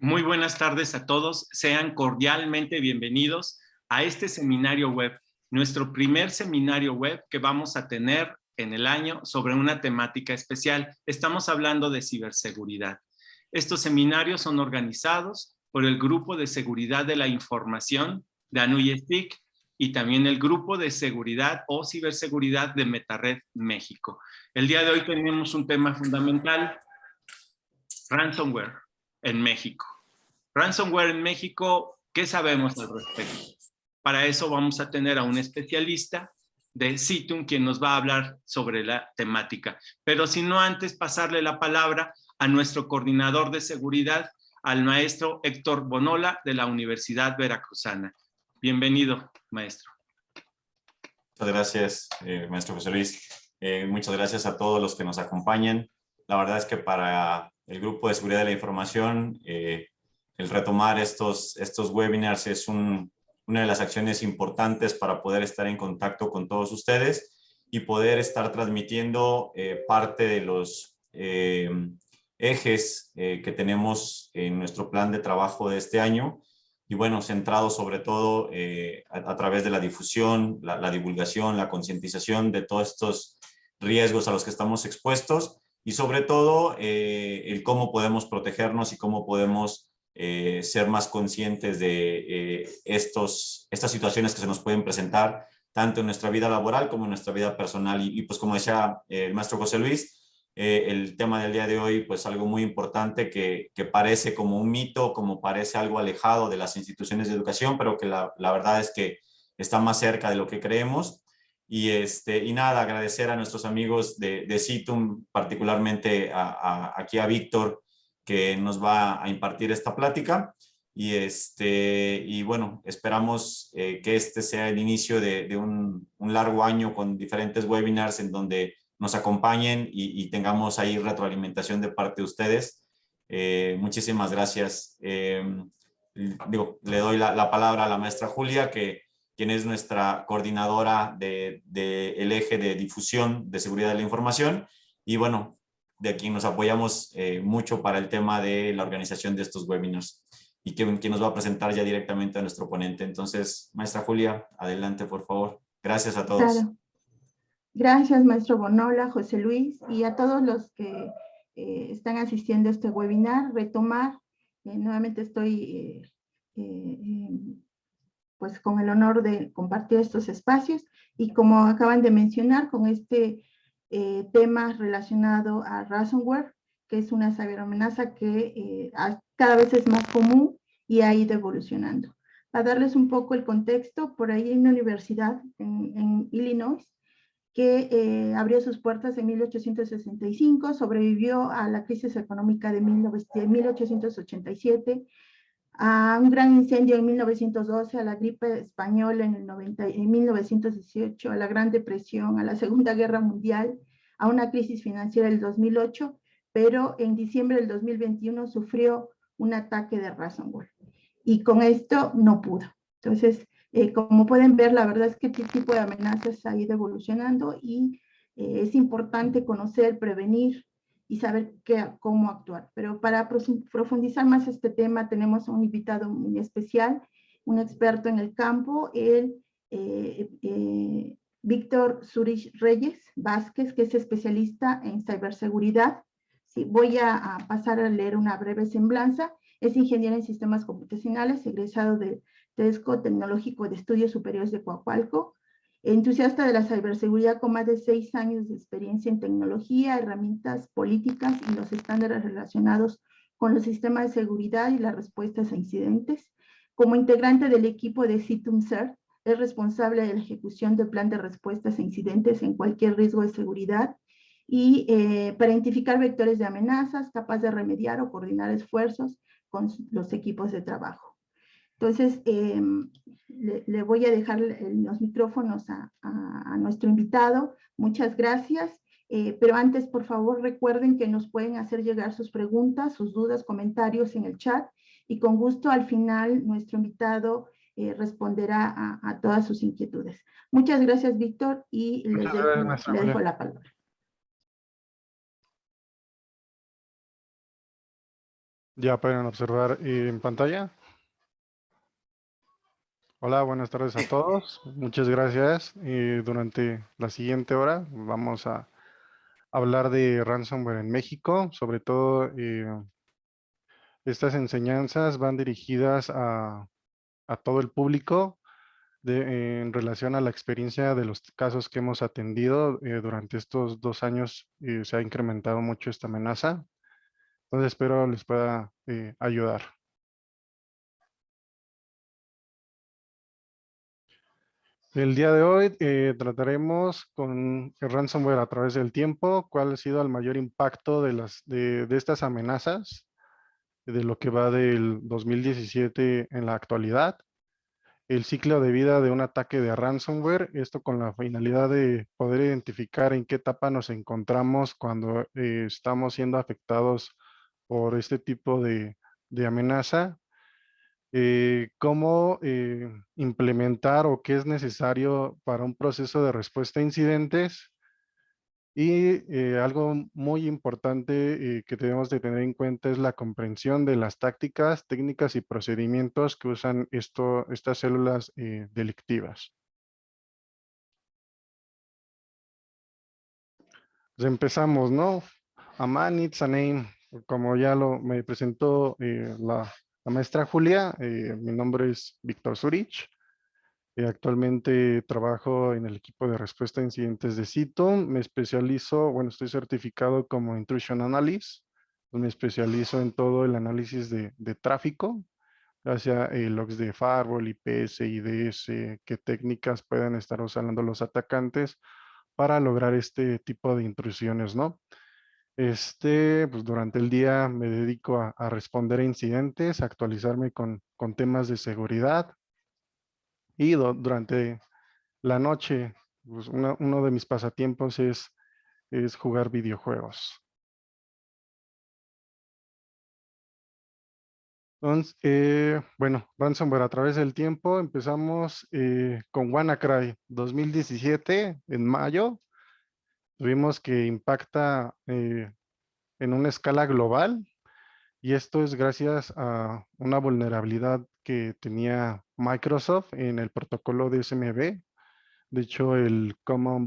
Muy buenas tardes a todos. Sean cordialmente bienvenidos a este seminario web, nuestro primer seminario web que vamos a tener en el año sobre una temática especial. Estamos hablando de ciberseguridad. Estos seminarios son organizados por el Grupo de Seguridad de la Información de ANUYESTIC y también el Grupo de Seguridad o Ciberseguridad de MetaRed México. El día de hoy tenemos un tema fundamental: ransomware en México. Ransomware en México, ¿qué sabemos al respecto? Para eso vamos a tener a un especialista de Citum quien nos va a hablar sobre la temática. Pero si no, antes pasarle la palabra a nuestro coordinador de seguridad, al maestro Héctor Bonola de la Universidad Veracruzana. Bienvenido, maestro. Muchas gracias, maestro José Luis. Muchas gracias a todos los que nos acompañan. La verdad es que para el Grupo de Seguridad de la Información, el retomar estos webinars es una de las acciones importantes para poder estar en contacto con todos ustedes y poder estar transmitiendo parte de los ejes que tenemos en nuestro plan de trabajo de este año. Y bueno, centrado sobre todo a través de la difusión, la divulgación, la concientización de todos estos riesgos a los que estamos expuestos y sobre todo el cómo podemos protegernos y cómo podemos ser más conscientes de estas situaciones que se nos pueden presentar tanto en nuestra vida laboral como en nuestra vida personal. Y pues como decía el maestro José Luis, el tema del día de hoy, pues algo muy importante que parece como un mito, como parece algo alejado de las instituciones de educación, pero que la verdad es que está más cerca de lo que creemos. Y nada, agradecer a nuestros amigos de Citum, particularmente aquí a Víctor, que nos va a impartir esta plática. Y bueno, esperamos que este sea el inicio de un largo año con diferentes webinars en donde nos acompañen y tengamos ahí retroalimentación de parte de ustedes. Muchísimas gracias. Le doy la palabra a la maestra Julia, quien es nuestra coordinadora del eje de difusión de seguridad de la información. Y bueno, de quien nos apoyamos mucho para el tema de la organización de estos webinars. Y quien nos va a presentar ya directamente a nuestro ponente. Entonces, maestra Julia, adelante, por favor. Gracias a todos. Claro. Gracias, maestro Bonola, José Luis, y a todos los que están asistiendo a este webinar. Retomar, nuevamente estoy pues con el honor de compartir estos espacios y como acaban de mencionar, con este tema relacionado a ransomware, que es una ciberamenaza que cada vez es más común y ha ido evolucionando. Para darles un poco el contexto, por ahí hay una universidad en Illinois que abrió sus puertas en 1865, sobrevivió a la crisis económica de 1887, a un gran incendio en 1912, a la gripe española en 1918, a la Gran Depresión, a la Segunda Guerra Mundial, a una crisis financiera del 2008, pero en diciembre del 2021 sufrió un ataque de ransomware. Y con esto no pudo. Entonces, como pueden ver, la verdad es que este tipo de amenazas ha ido evolucionando y es importante conocer, prevenir y saber cómo actuar. Pero para profundizar más este tema, tenemos a un invitado muy especial, un experto en el campo, Víctor Zurich Reyes Vázquez, que es especialista en ciberseguridad. Sí, voy a pasar a leer una breve semblanza. Es ingeniero en sistemas computacionales, egresado de TESCO Tecnológico de Estudios Superiores de Coacalco, entusiasta de la ciberseguridad con más de 6 años de experiencia en tecnología, herramientas políticas y los estándares relacionados con los sistemas de seguridad y las respuestas a incidentes. Como integrante del equipo de CITUM-CERT, es responsable de la ejecución del plan de respuestas a incidentes en cualquier riesgo de seguridad y para identificar vectores de amenazas, capaz de remediar o coordinar esfuerzos con los equipos de trabajo. Entonces, le voy a dejar los micrófonos a nuestro invitado. Muchas gracias. Pero antes, por favor, recuerden que nos pueden hacer llegar sus preguntas, sus dudas, comentarios en el chat. Y con gusto, al final, nuestro invitado responderá a todas sus inquietudes. Muchas gracias, Víctor, y le dejo la palabra. Ya pueden observar en pantalla. Hola, buenas tardes a todos. Muchas gracias. Durante la siguiente hora vamos a hablar de ransomware en México. Sobre todo, estas enseñanzas van dirigidas a todo el público en relación a la experiencia de los casos que hemos atendido. Durante estos 2 años se ha incrementado mucho esta amenaza. Entonces espero les pueda ayudar. El día de hoy trataremos con el ransomware a través del tiempo, cuál ha sido el mayor impacto de estas amenazas, de lo que va del 2017 en la actualidad, el ciclo de vida de un ataque de ransomware, esto con la finalidad de poder identificar en qué etapa nos encontramos cuando estamos siendo afectados por este tipo de amenaza, cómo implementar o qué es necesario para un proceso de respuesta a incidentes y algo muy importante que debemos de tener en cuenta es la comprensión de las tácticas, técnicas y procedimientos que usan estas células delictivas. Pues empezamos, ¿no? A man, it's a name. Como ya me presentó la maestra Julia, mi nombre es Víctor Zurich. Actualmente trabajo en el equipo de respuesta a incidentes de CITO. Me especializo, bueno, estoy certificado como Intrusion Analyst. Me especializo en todo el análisis de tráfico, ya sea logs de firewall, IPS, IDS, qué técnicas pueden estar usando los atacantes para lograr este tipo de intrusiones, ¿no? Pues durante el día me dedico a responder a incidentes, a actualizarme con temas de seguridad y durante la noche, pues uno de mis pasatiempos es jugar videojuegos. Entonces, bueno, ransomware a través del tiempo. Empezamos con WannaCry 2017, en mayo. Tuvimos que impacta en una escala global y esto es gracias a una vulnerabilidad que tenía Microsoft en el protocolo de SMB. De hecho, el Common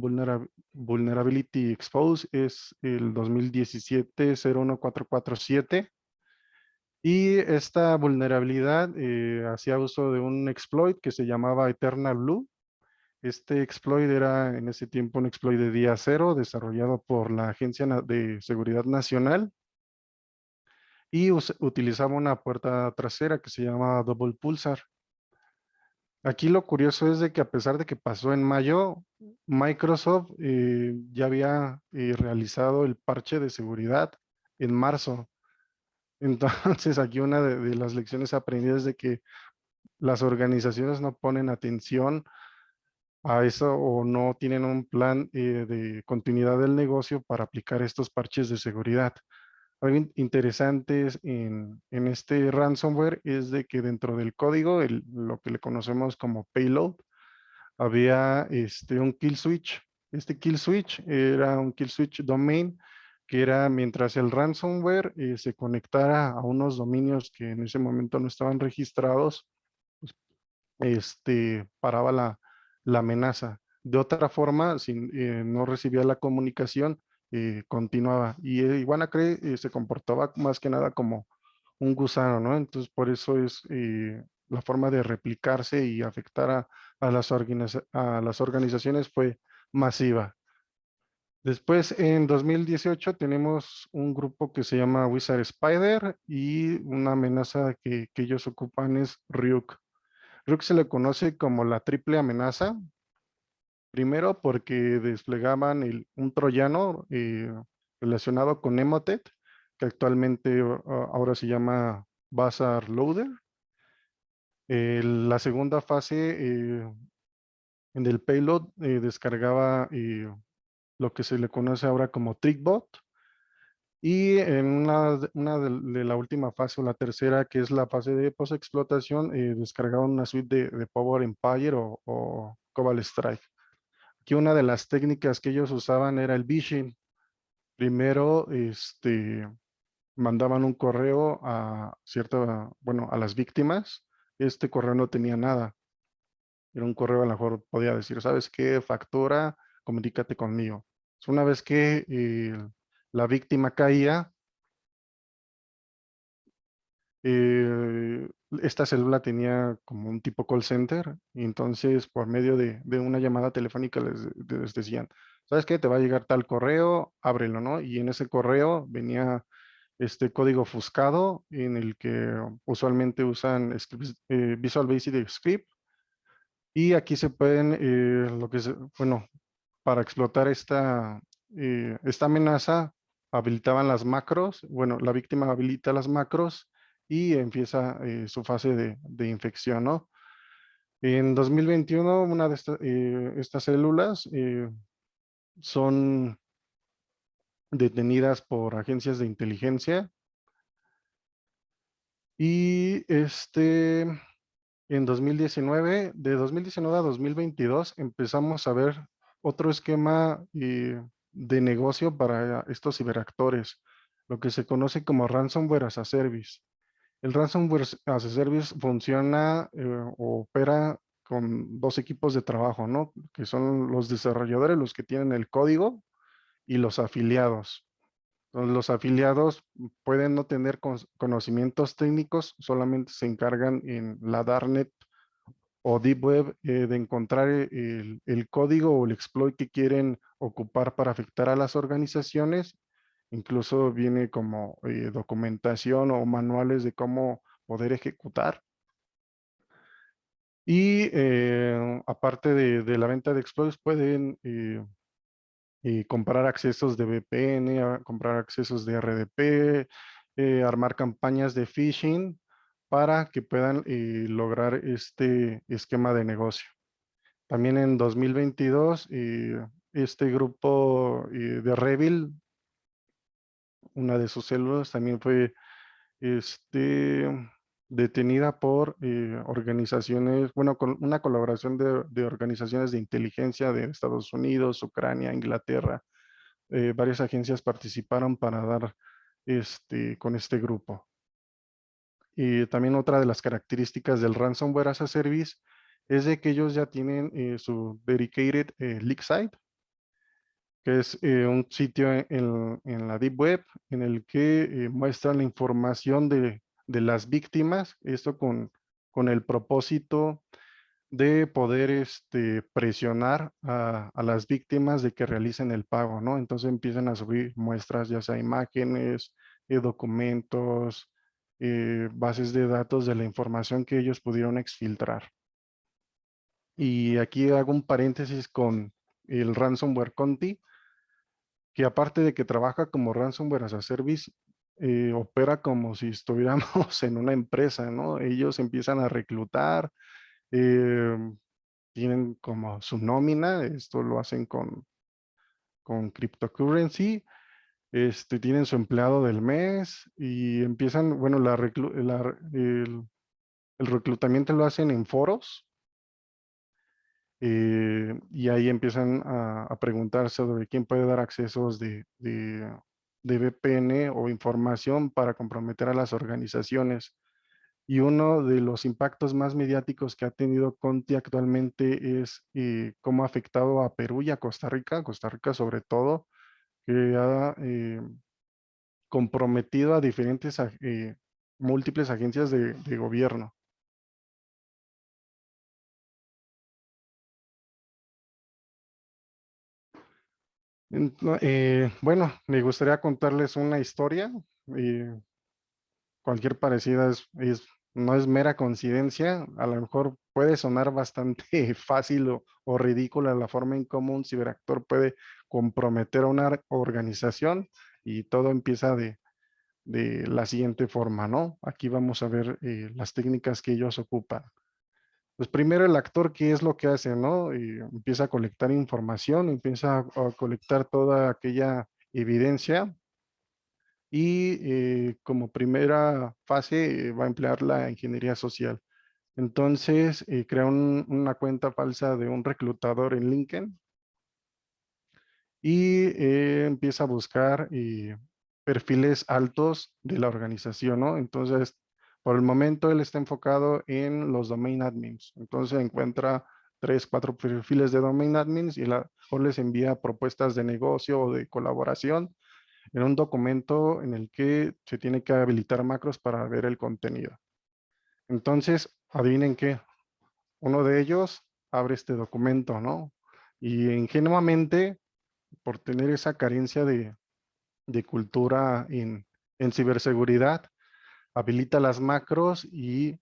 Vulnerability Expose es el 2017-01447. Y esta vulnerabilidad hacía uso de un exploit que se llamaba Eternal Blue. Este exploit era en ese tiempo un exploit de día cero desarrollado por la Agencia de Seguridad Nacional y utilizaba una puerta trasera que se llama Double Pulsar. Aquí lo curioso es de que a pesar de que pasó en mayo, Microsoft ya había realizado el parche de seguridad en marzo. Entonces aquí una de las lecciones aprendidas es de que las organizaciones no ponen atención a eso o no tienen un plan de continuidad del negocio para aplicar estos parches de seguridad. Algo interesante en este ransomware es de que dentro del código, lo que le conocemos como payload, había un kill switch. Este kill switch era un kill switch domain que era mientras el ransomware se conectara a unos dominios que en ese momento no estaban registrados, pues, paraba la amenaza. De otra forma, si no recibía la comunicación, continuaba. Y WannaCry se comportaba más que nada como un gusano, ¿no? Entonces, por eso es la forma de replicarse y afectar a las organizaciones fue masiva. Después, en 2018, tenemos un grupo que se llama Wizard Spider y una amenaza que ellos ocupan es Ryuk. Ryuk se le conoce como la triple amenaza. Primero, porque desplegaban un troyano relacionado con Emotet, que actualmente ahora se llama Bazaar Loader. La segunda fase en el payload descargaba lo que se le conoce ahora como TrickBot. Y en una de la última fase o la tercera, que es la fase de post-explotación, descargaban una suite de Power Empire o Cobalt Strike. Aquí una de las técnicas que ellos usaban era el phishing. Primero, mandaban un correo a bueno, a las víctimas. Este correo no tenía nada. Era un correo, a lo mejor podía decir, ¿sabes qué? Factura, comunícate conmigo. Una vez que la víctima caía, esta célula tenía como un tipo call center, y entonces por medio de una llamada telefónica les decían, ¿sabes qué? Te va a llegar tal correo, ábrelo, ¿no? Y en ese correo venía este código ofuscado en el que usualmente usan Visual Basic Script, y aquí se pueden, bueno, para explotar esta amenaza, habilitaban las macros. Bueno, la víctima habilita las macros y empieza su fase de infección, ¿no? En 2021, una de estas células son detenidas por agencias de inteligencia, y en 2019, de 2019 a 2022, empezamos a ver otro esquema de negocio para estos ciberactores, lo que se conoce como Ransomware as a Service. El Ransomware as a Service funciona o opera con dos equipos de trabajo, ¿no? Que son los desarrolladores, los que tienen el código, y los afiliados. Entonces, los afiliados pueden no tener conocimientos técnicos, solamente se encargan en la Darknet o Deep Web de encontrar el código o el exploit que quieren ocupar para afectar a las organizaciones. Incluso viene como documentación o manuales de cómo poder ejecutar. Y aparte de la venta de exploits, pueden comprar accesos de VPN, comprar accesos de RDP, armar campañas de phishing para que puedan lograr este esquema de negocio. También en 2022, este grupo de Revil, una de sus células, también fue detenida por organizaciones, bueno, con una colaboración de organizaciones de inteligencia de Estados Unidos, Ucrania, Inglaterra. Varias agencias participaron para dar con este grupo. Y también otra de las características del Ransomware as a Service es de que ellos ya tienen su dedicated leak site, que es un sitio en la Deep Web en el que muestran la información de las víctimas, esto con el propósito de poder presionar a las víctimas de que realicen el pago, ¿no? Entonces empiezan a subir muestras, ya sea imágenes, documentos, bases de datos de la información que ellos pudieron exfiltrar. Y aquí hago un paréntesis con el Ransomware Conti, que aparte de que trabaja como Ransomware as a Service, opera como si estuviéramos en una empresa, ¿no? Ellos empiezan a reclutar, tienen como su nómina, esto lo hacen con cryptocurrency, tienen su empleado del mes y empiezan, bueno, el reclutamiento lo hacen en foros, y ahí empiezan a preguntarse sobre quién puede dar accesos de VPN o información para comprometer a las organizaciones. Y uno de los impactos más mediáticos que ha tenido Conti actualmente es cómo ha afectado a Perú y a Costa Rica sobre todo, que ha comprometido a diferentes, múltiples agencias de gobierno. Bueno, me gustaría contarles una historia. Cualquier parecida no es mera coincidencia. A lo mejor puede sonar bastante fácil o ridícula la forma en cómo un ciberactor puede comprometer a una organización, y todo empieza de la siguiente forma, ¿no? Aquí vamos a ver las técnicas que ellos ocupan. Pues primero el actor, ¿qué es lo que hace, no? Empieza a colectar información, empieza a colectar toda aquella evidencia, y como primera fase va a emplear la ingeniería social. Entonces, crea una cuenta falsa de un reclutador en LinkedIn y empieza a buscar perfiles altos de la organización, ¿no? Entonces, por el momento él está enfocado en los domain admins. Entonces encuentra 3, 4 perfiles de domain admins y o les envía propuestas de negocio o de colaboración en un documento en el que se tiene que habilitar macros para ver el contenido. Entonces, adivinen qué, uno de ellos abre este documento, ¿no? Y ingenuamente, por tener esa carencia de cultura en ciberseguridad, habilita las macros y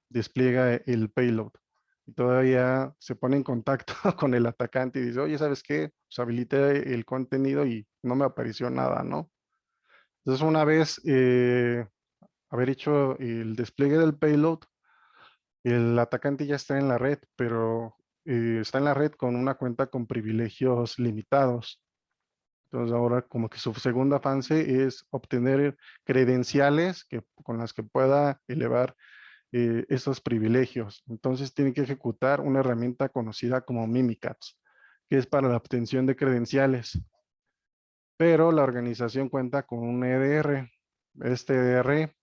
despliega el payload. Y todavía se pone en contacto con el atacante y dice, oye, ¿sabes qué? Pues habilité el contenido y no me apareció nada, ¿no? Entonces, una vez haber hecho el despliegue del payload, el atacante ya está en la red, pero está en la red con una cuenta con privilegios limitados. Entonces ahora como que su segunda avance es obtener credenciales con las que pueda elevar esos privilegios. Entonces tiene que ejecutar una herramienta conocida como Mimikatz, que es para la obtención de credenciales. Pero la organización cuenta con un EDR. Este EDR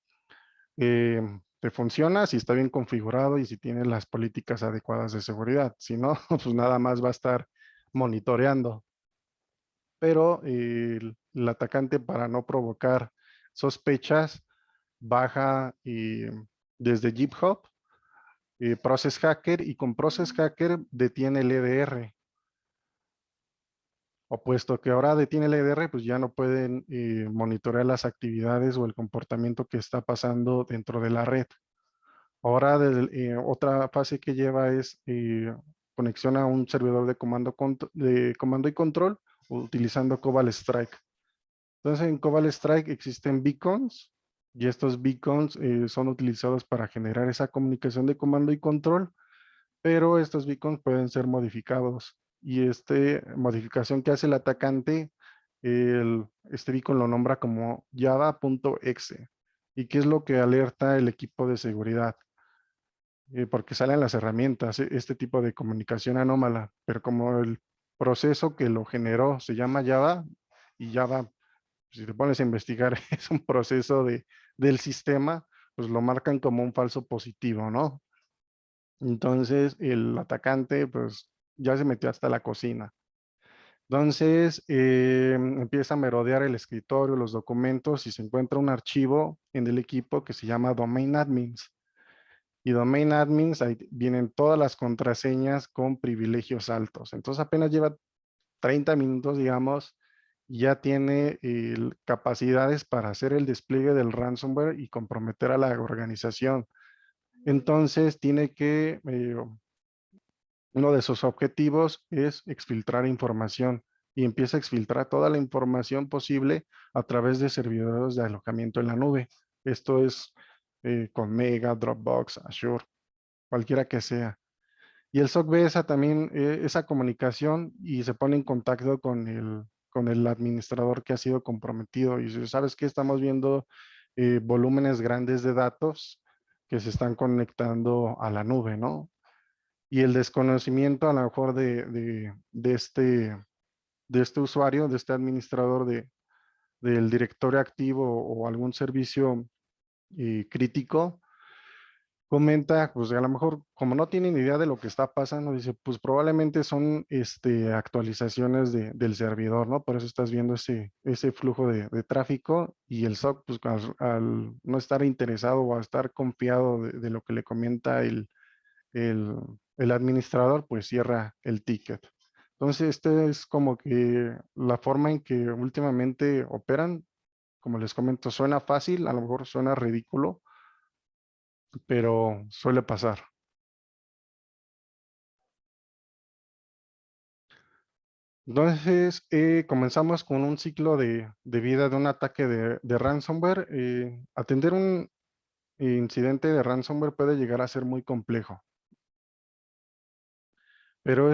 te funciona si está bien configurado y si tiene las políticas adecuadas de seguridad. Si no, pues nada más va a estar monitoreando. Pero el atacante, para no provocar sospechas, baja desde GitHub Process Hacker, y con Process Hacker detiene el EDR. O puesto que ahora detiene el EDR, pues ya no pueden monitorear las actividades o el comportamiento que está pasando dentro de la red. Ahora otra fase que lleva es conexión a un servidor de comando y control utilizando Cobalt Strike. Entonces en Cobalt Strike existen beacons y estos beacons son utilizados para generar esa comunicación de comando y control, pero estos beacons pueden ser modificados y esta modificación que hace el atacante, este beacon lo nombra como java.exe. ¿Y qué es lo que alerta el equipo de seguridad? Porque salen las herramientas, este tipo de comunicación anómala, pero como el proceso que lo generó se llama Java, y Java, si te pones a investigar, es un proceso del sistema, pues lo marcan como un falso positivo, ¿no? Entonces el atacante pues ya se metió hasta la cocina. Entonces empieza a merodear el escritorio, los documentos, y se encuentra un archivo en el equipo que se llama Domain Admins. Y Domain Admins, ahí vienen todas las contraseñas con privilegios altos. Entonces apenas lleva 30 minutos, digamos, y ya tiene capacidades para hacer el despliegue del ransomware y comprometer a la organización. Entonces tiene que, uno de sus objetivos es exfiltrar información, y empieza a exfiltrar toda la información posible a través de servidores de alojamiento en la nube. Esto es con Mega, Dropbox, Azure, cualquiera que sea. Y el SOC ve también esa comunicación y se pone en contacto con el administrador que ha sido comprometido. Y dice, ¿sabes qué? Estamos viendo volúmenes grandes de datos que se están conectando a la nube, ¿no? Y el desconocimiento a lo mejor de este usuario, de este administrador del directorio activo o algún servicio crítico, comenta, pues a lo mejor como no tienen idea de lo que está pasando, dice, pues probablemente son actualizaciones del servidor, ¿no? Por eso estás viendo ese flujo de tráfico, y el SOC, pues al no estar interesado o a estar confiado de lo que le comenta el, el administrador, pues cierra el ticket. Entonces, este es como que la forma en que últimamente operan. Como les comento, suena fácil, a lo mejor suena ridículo, pero suele pasar. Entonces, comenzamos con un ciclo de vida de un ataque de ransomware. Atender un incidente de ransomware puede llegar a ser muy complejo, pero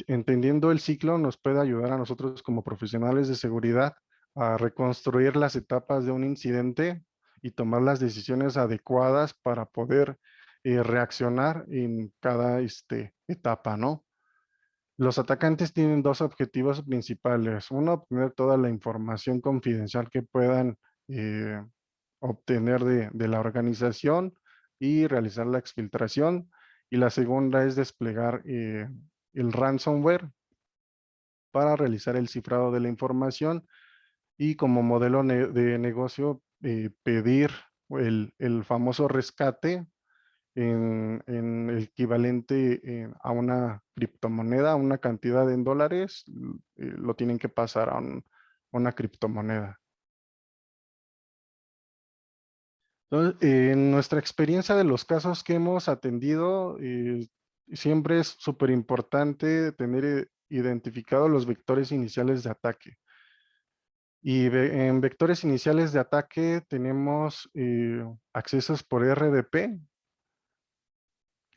entendiendo el ciclo nos puede ayudar a nosotros como profesionales de seguridad a reconstruir las etapas de un incidente y tomar las decisiones adecuadas para poder reaccionar en cada etapa, ¿no? Los atacantes tienen dos objetivos principales. Uno, obtener toda la información confidencial que puedan eh, obtener de la organización y realizar la exfiltración. Y la segunda es desplegar el ransomware para realizar el cifrado de la información y como modelo de negocio pedir el famoso rescate en el equivalente a una criptomoneda, una cantidad en dólares, lo tienen que pasar a una criptomoneda. Entonces, en nuestra experiencia de los casos que hemos atendido, siempre es súper importante tener identificados los vectores iniciales de ataque. Y en vectores iniciales de ataque tenemos accesos por RDP.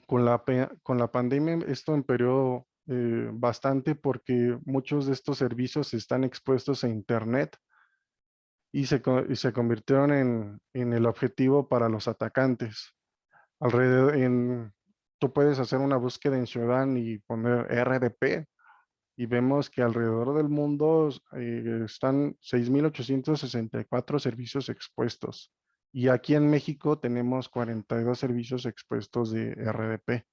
Con la pandemia esto empeoró bastante porque muchos de estos servicios están expuestos a Internet y se convirtieron en el objetivo para los atacantes. Tú puedes hacer una búsqueda en Shodan y poner RDP y vemos que alrededor del mundo están 6.864 servicios expuestos. Y aquí en México tenemos 42 servicios expuestos de RDP.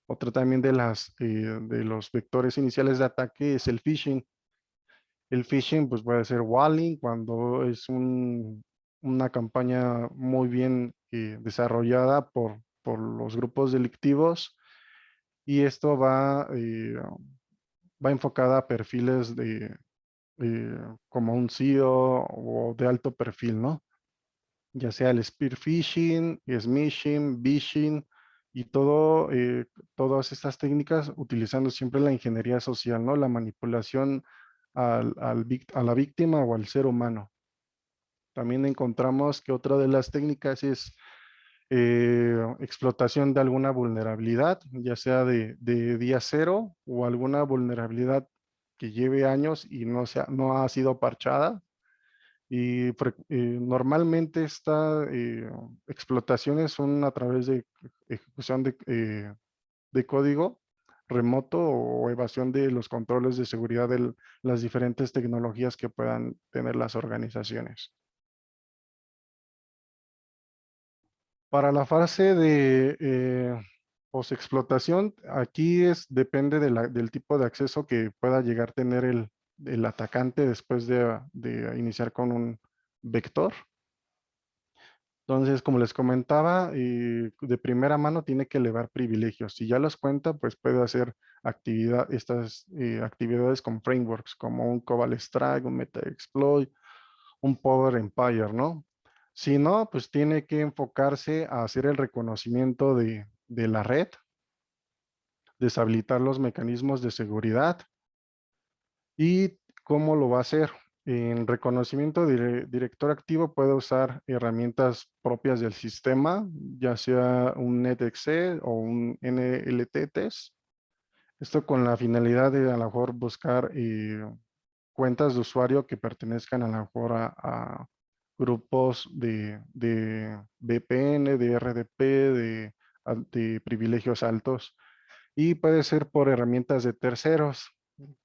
Otro también de los vectores iniciales de ataque es el phishing. El phishing pues puede ser walling cuando es una campaña muy bien desarrollada por los grupos delictivos y esto va enfocada a perfiles como un CEO o de alto perfil, ¿no? Ya sea el spear phishing, smishing, vishing y todas estas técnicas utilizando siempre la ingeniería social, ¿no? La manipulación a la víctima o al ser humano. También encontramos que otra de las técnicas es explotación de alguna vulnerabilidad, ya sea de día cero o alguna vulnerabilidad que lleve años y no ha sido parchada. Y normalmente esta explotaciones son a través de ejecución de código remoto o evasión de los controles de seguridad de las diferentes tecnologías que puedan tener las organizaciones. Para la fase de postexplotación, aquí depende del tipo de acceso que pueda llegar a tener el atacante después de iniciar con un vector. Entonces, como les comentaba, de primera mano tiene que elevar privilegios. Si ya los cuenta, pues puede hacer estas actividades con frameworks como un Cobalt Strike, un Metaexploit, un Power Empire, ¿no? Si no, pues tiene que enfocarse a hacer el reconocimiento de la red, deshabilitar los mecanismos de seguridad. ¿Y cómo lo va a hacer? En reconocimiento de director activo puede usar herramientas propias del sistema, ya sea un NetExe o un NLT test. Esto con la finalidad de a lo mejor buscar cuentas de usuario que pertenezcan a lo mejor a grupos de VPN, de RDP, de privilegios altos. Y puede ser por herramientas de terceros,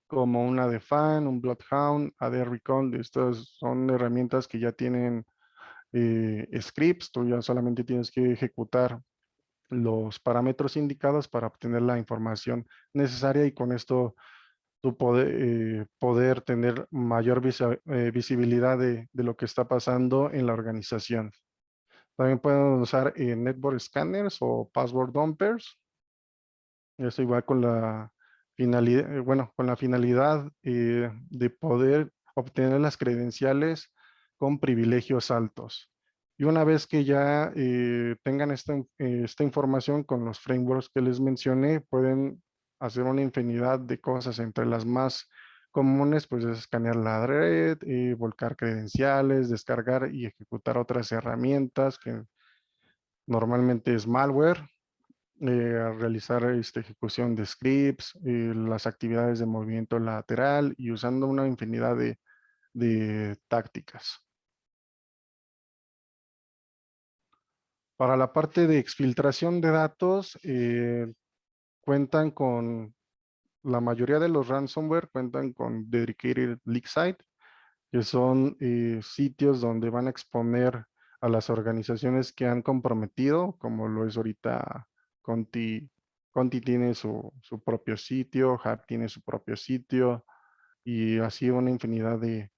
como una Define, un Bloodhound, AD Recon. Estas son herramientas que ya tienen scripts. Tú ya solamente tienes que ejecutar los parámetros indicados para obtener la información necesaria y con esto tú poder tener mayor visibilidad de lo que está pasando en la organización. También pueden usar network scanners o password dumpers. Esto igual con la finalidad, con la finalidad de poder obtener las credenciales con privilegios altos. Y una vez que ya tengan esta información con los frameworks que les mencioné, pueden hacer una infinidad de cosas. Entre las más comunes, pues es escanear la red, volcar credenciales, descargar y ejecutar otras herramientas que normalmente es malware, realizar ejecución de scripts, las actividades de movimiento lateral y usando una infinidad de tácticas. Para la parte de exfiltración de datos, cuentan con la mayoría de los ransomware cuentan con Dedicated Leak Site, que son sitios donde van a exponer a las organizaciones que han comprometido, como lo es ahorita Conti. Conti tiene su propio sitio, Hack tiene su propio sitio, y así una infinidad de,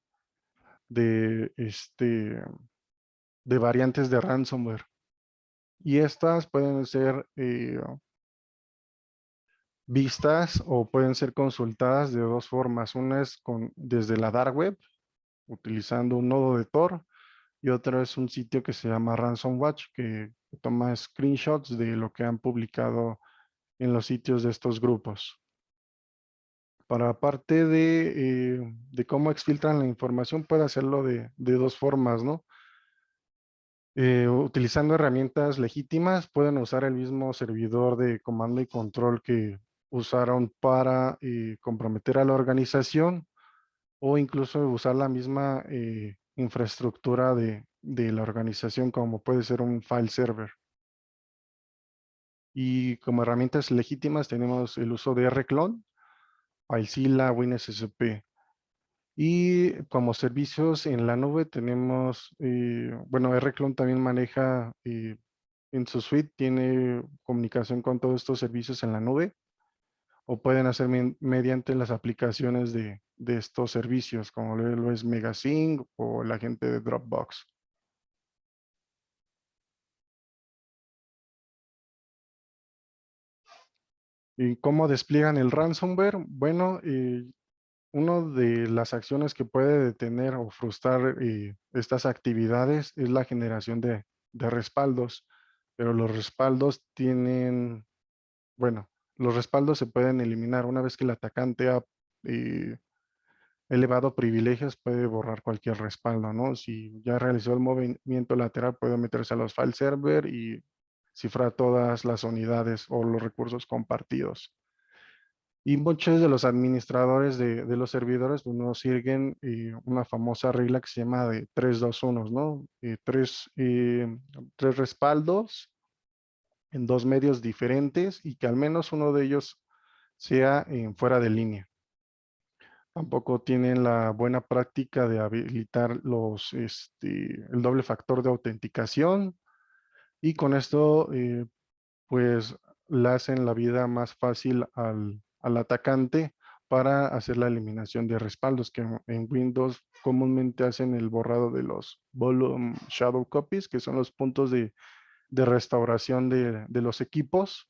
este, de variantes de ransomware. Y estas pueden ser vistas o pueden ser consultadas de dos formas. Una es desde la dark web, utilizando un nodo de Tor, y otra es un sitio que se llama Ransom Watch, que toma screenshots de lo que han publicado en los sitios de estos grupos. Para parte de cómo exfiltran la información, puede hacerlo de dos formas, ¿no? Utilizando herramientas legítimas, pueden usar el mismo servidor de comando y control que usaron para comprometer a la organización, o incluso usar la misma infraestructura de la organización, como puede ser un file server. Y como herramientas legítimas tenemos el uso de Rclone, FileZilla, WinSSP. Y como servicios en la nube tenemos, bueno, Rclone también maneja en su suite, tiene comunicación con todos estos servicios en la nube, o pueden hacer mediante las aplicaciones de estos servicios, como lo es Megasync o la gente de Dropbox. ¿Y cómo despliegan el ransomware? Bueno, una de las acciones que puede detener o frustrar estas actividades es la generación de respaldos, pero los respaldos tienen, bueno, los respaldos se pueden eliminar una vez que el atacante ha elevado privilegios, puede borrar cualquier respaldo, ¿no? Si ya realizó el movimiento lateral, puede meterse a los file server y cifrar todas las unidades o los recursos compartidos. Y muchos de los administradores de los servidores pues, no siguen una famosa regla que se llama de 3-2-1, ¿no? Tres respaldos en dos medios diferentes y que al menos uno de ellos sea fuera de línea. Tampoco tienen la buena práctica de habilitar el doble factor de autenticación, y con esto pues le hacen la vida más fácil al atacante para hacer la eliminación de respaldos, que en Windows comúnmente hacen el borrado de los volume shadow copies, que son los puntos de restauración de los equipos.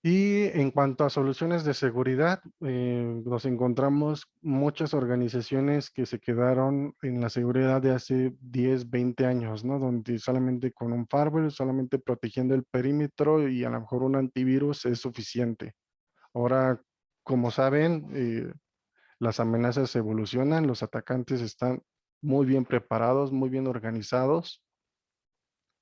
Y en cuanto a soluciones de seguridad, nos encontramos muchas organizaciones que se quedaron en la seguridad de hace 10, 20 años, ¿no? Donde solamente con un firewall, solamente protegiendo el perímetro y a lo mejor un antivirus es suficiente. Ahora, como saben, las amenazas evolucionan, los atacantes están muy bien preparados, muy bien organizados,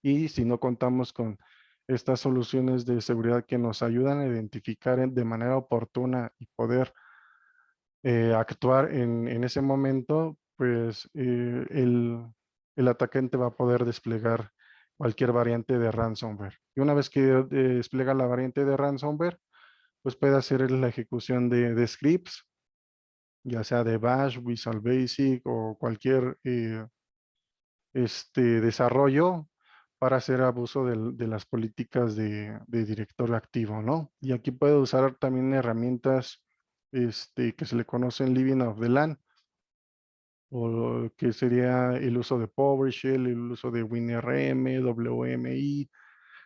y si no contamos con estas soluciones de seguridad que nos ayudan a identificar de manera oportuna y poder actuar en ese momento, pues el atacante va a poder desplegar cualquier variante de ransomware. Y una vez que despliega la variante de ransomware, pues puede hacer la ejecución de scripts, ya sea de Bash, Visual Basic o cualquier desarrollo para hacer abuso de las políticas de directorio activo, ¿no? Y aquí puede usar también herramientas que se le conocen Living of the LAN, o que sería el uso de PowerShell, el uso de WinRM, WMI,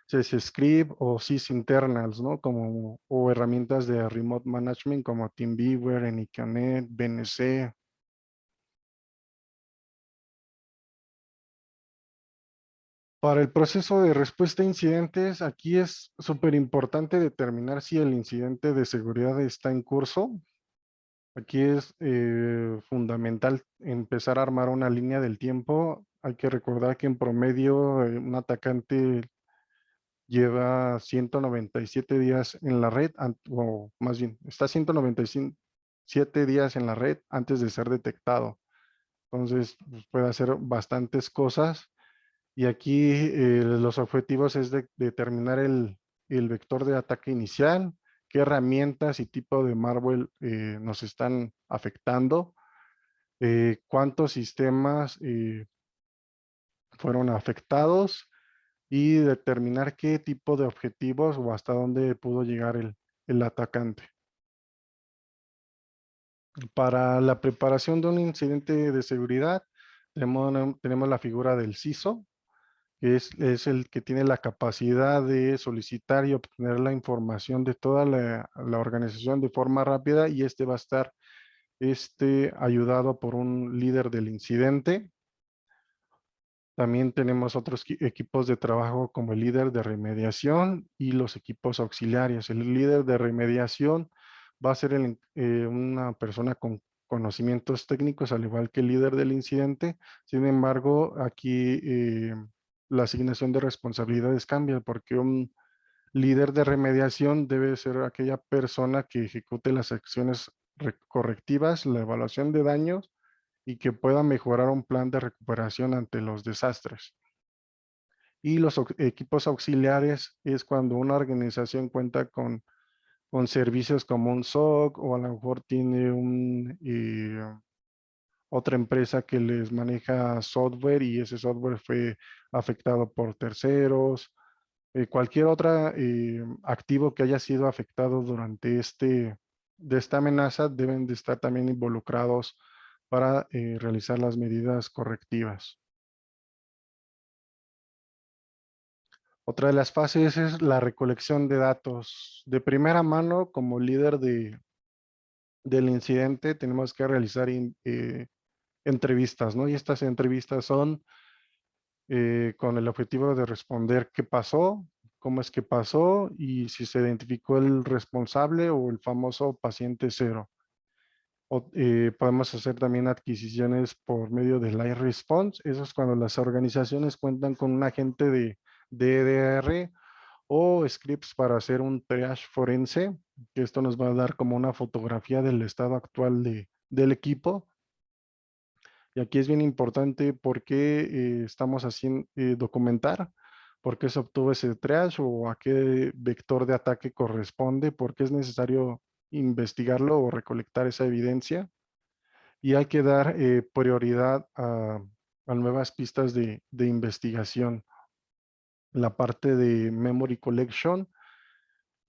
CSScript o sysinternals, ¿no? O herramientas de remote management como TeamViewer, Anyconnect, VNC. Para el proceso de respuesta a incidentes, aquí es súper importante determinar si el incidente de seguridad está en curso. Aquí es fundamental empezar a armar una línea del tiempo. Hay que recordar que en promedio un atacante lleva 197 días en la red, o más bien, está 197 días en la red antes de ser detectado. Entonces, pues, puede hacer bastantes cosas. Y aquí los objetivos es determinar el vector de ataque inicial, qué herramientas y tipo de malware nos están afectando, cuántos sistemas fueron afectados y determinar qué tipo de objetivos o hasta dónde pudo llegar el atacante. Para la preparación de un incidente de seguridad, tenemos la figura del CISO, que es el que tiene la capacidad de solicitar y obtener la información de toda la organización de forma rápida, y este va a estar ayudado por un líder del incidente. También tenemos otros equipos de trabajo como el líder de remediación y los equipos auxiliares. El líder de remediación va a ser una persona con conocimientos técnicos, al igual que el líder del incidente. Sin embargo, aquí la asignación de responsabilidades cambia, porque un líder de remediación debe ser aquella persona que ejecute las acciones correctivas, la evaluación de daños y que pueda mejorar un plan de recuperación ante los desastres. Y los equipos auxiliares es cuando una organización cuenta con servicios como un SOC, o a lo mejor tiene otra empresa que les maneja software y ese software fue afectado por terceros. Cualquier otro activo que haya sido afectado durante de esta amenaza deben de estar también involucrados para realizar las medidas correctivas. Otra de las fases es la recolección de datos. De primera mano, como líder del incidente, tenemos que realizar entrevistas, ¿no? Y estas entrevistas son con el objetivo de responder qué pasó, cómo es que pasó y si se identificó el responsable o el famoso paciente cero. Podemos hacer también adquisiciones por medio del live response. Eso es cuando las organizaciones cuentan con un agente de EDR o scripts para hacer un triage forense, que esto nos va a dar como una fotografía del estado actual del equipo. Y aquí es bien importante por qué estamos haciendo documentar, por qué se obtuvo ese triage o a qué vector de ataque corresponde, por qué es necesario investigarlo o recolectar esa evidencia. Y hay que dar prioridad a nuevas pistas de investigación. La parte de memory collection,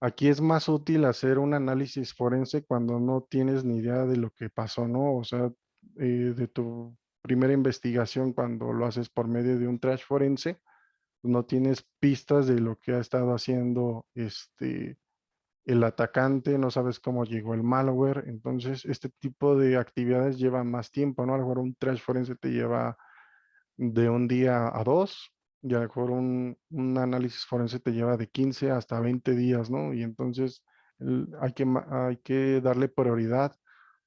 aquí es más útil hacer un análisis forense cuando no tienes ni idea de lo que pasó, ¿no? O sea, de tu primera investigación, cuando lo haces por medio de un trash forense, no tienes pistas de lo que ha estado haciendo el atacante, no sabes cómo llegó el malware. Entonces, este tipo de actividades llevan más tiempo, ¿no? A lo mejor un trash forense te lleva de un día a dos, y a lo mejor un análisis forense te lleva de 15 hasta 20 días, ¿no? Y entonces hay que darle prioridad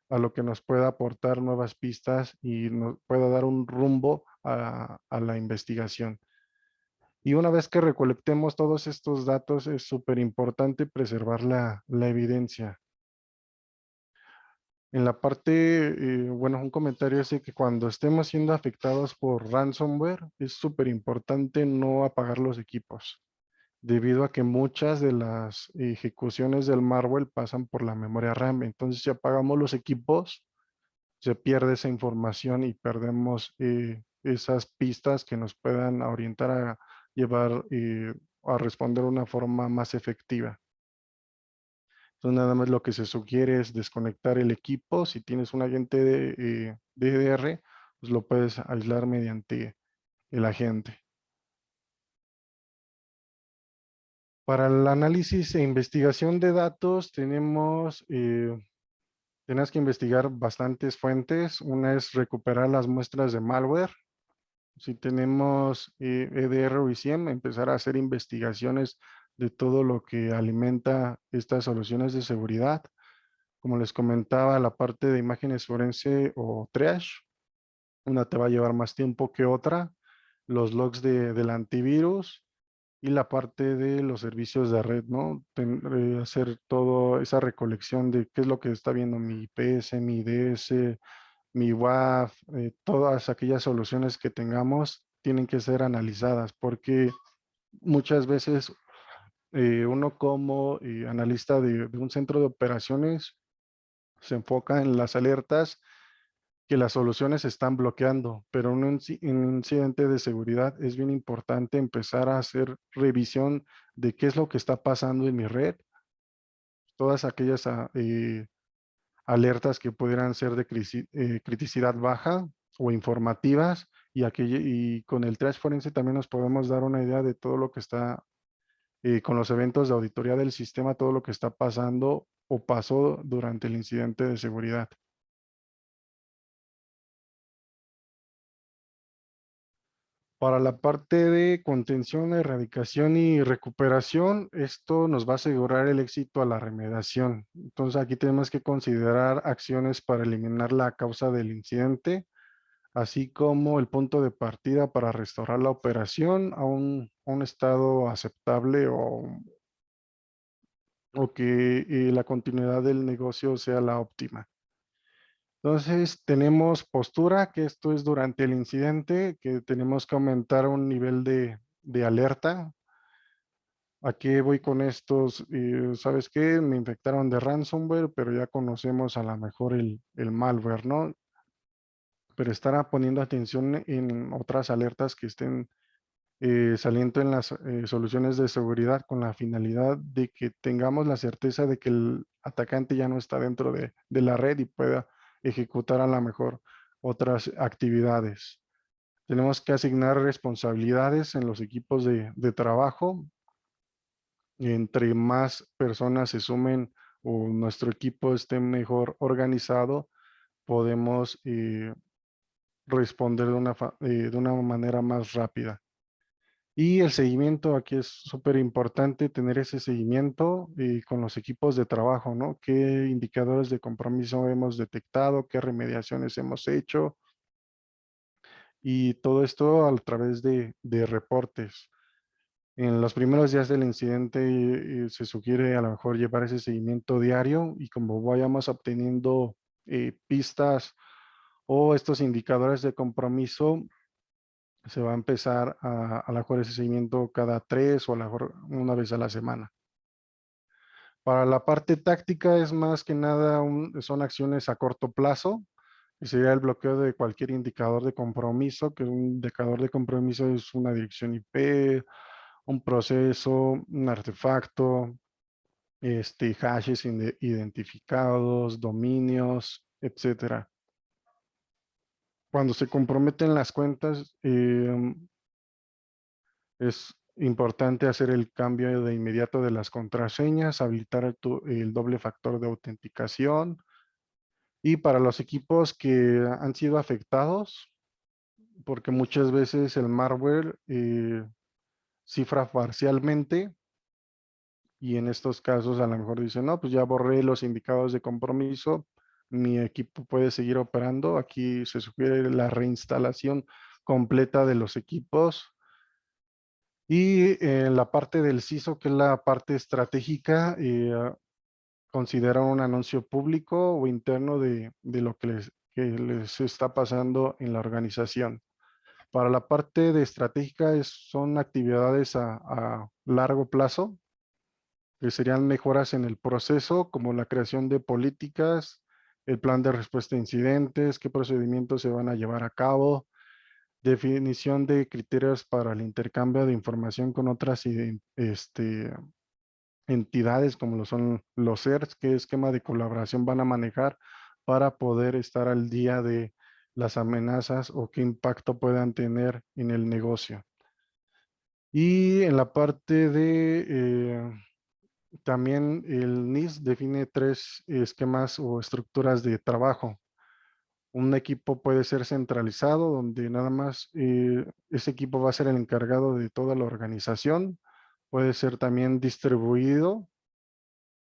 a lo que nos pueda aportar nuevas pistas y nos pueda dar un rumbo a la investigación. Y una vez que recolectemos todos estos datos, es súper importante preservar la evidencia. En la parte, bueno, un comentario es de que cuando estemos siendo afectados por ransomware, es súper importante no apagar los equipos, debido a que muchas de las ejecuciones del malware pasan por la memoria RAM. Entonces, si apagamos los equipos, se pierde esa información y perdemos esas pistas que nos puedan orientar a llevar a responder de una forma más efectiva. Entonces, nada más lo que se sugiere es desconectar el equipo. Si tienes un agente de EDR, pues lo puedes aislar mediante el agente. Para el análisis e investigación de datos tenemos que investigar bastantes fuentes. Una es recuperar las muestras de malware. Si tenemos EDR o ICM, empezar a hacer investigaciones de todo lo que alimenta estas soluciones de seguridad. Como les comentaba, la parte de imágenes forense o triage, una te va a llevar más tiempo que otra. Los logs del antivirus y la parte de los servicios de red, ¿no? Hacer toda esa recolección de qué es lo que está viendo mi IPS, mi IDS, mi WAF, todas aquellas soluciones que tengamos tienen que ser analizadas, porque muchas veces uno como analista de un centro de operaciones se enfoca en las alertas que las soluciones están bloqueando, pero en un incidente de seguridad es bien importante empezar a hacer revisión de qué es lo que está pasando en mi red, todas aquellas alertas que pudieran ser de criticidad baja o informativas, y con el triage forense también nos podemos dar una idea de todo lo que está, con los eventos de auditoría del sistema, todo lo que está pasando o pasó durante el incidente de seguridad. Para la parte de contención, erradicación y recuperación, esto nos va a asegurar el éxito a la remediación. Entonces aquí tenemos que considerar acciones para eliminar la causa del incidente, así como el punto de partida para restaurar la operación a un estado aceptable o que la continuidad del negocio sea la óptima. Entonces, tenemos postura, que esto es durante el incidente, que tenemos que aumentar un nivel de alerta. ¿A qué voy con estos? ¿Sabes qué? Me infectaron de ransomware, pero ya conocemos a lo mejor el malware, ¿no? Pero estar poniendo atención en otras alertas que estén saliendo en las soluciones de seguridad con la finalidad de que tengamos la certeza de que el atacante ya no está dentro de la red y pueda ejecutar a lo mejor otras actividades. Tenemos que asignar responsabilidades en los equipos de trabajo. Entre más personas se sumen o nuestro equipo esté mejor organizado, podemos responder de una manera más rápida. Y el seguimiento, aquí es súper importante tener ese seguimiento con los equipos de trabajo, ¿no? ¿Qué indicadores de compromiso hemos detectado? ¿Qué remediaciones hemos hecho? Y todo esto a través de reportes. En los primeros días del incidente se sugiere a lo mejor llevar ese seguimiento diario, y como vayamos obteniendo pistas o estos indicadores de compromiso, se va a empezar a lo mejor ese seguimiento cada 3 o a lo mejor una vez a la semana. Para la parte táctica es más que nada son acciones a corto plazo, que sería el bloqueo de cualquier indicador de compromiso, que un indicador de compromiso es una dirección IP, un proceso, un artefacto, hashes identificados, dominios, etcétera. Cuando se comprometen las cuentas, es importante hacer el cambio de inmediato de las contraseñas, habilitar el doble factor de autenticación. Y para los equipos que han sido afectados, porque muchas veces el malware cifra parcialmente, y en estos casos a lo mejor dicen, no, pues ya borré los indicados de compromiso, mi equipo puede seguir operando. Aquí se sugiere la reinstalación completa de los equipos. Y en la parte del CISO, que es la parte estratégica, consideran un anuncio público o interno de lo que les está pasando en la organización. Para la parte de estratégica son actividades a largo plazo, que serían mejoras en el proceso, como la creación de políticas, el plan de respuesta a incidentes, qué procedimientos se van a llevar a cabo, definición de criterios para el intercambio de información con otras entidades, como lo son los CERTs, qué esquema de colaboración van a manejar para poder estar al día de las amenazas o qué impacto puedan tener en el negocio. Y en la parte de también el NIST define 3 esquemas o estructuras de trabajo. Un equipo puede ser centralizado, donde nada más ese equipo va a ser el encargado de toda la organización. Puede ser también distribuido,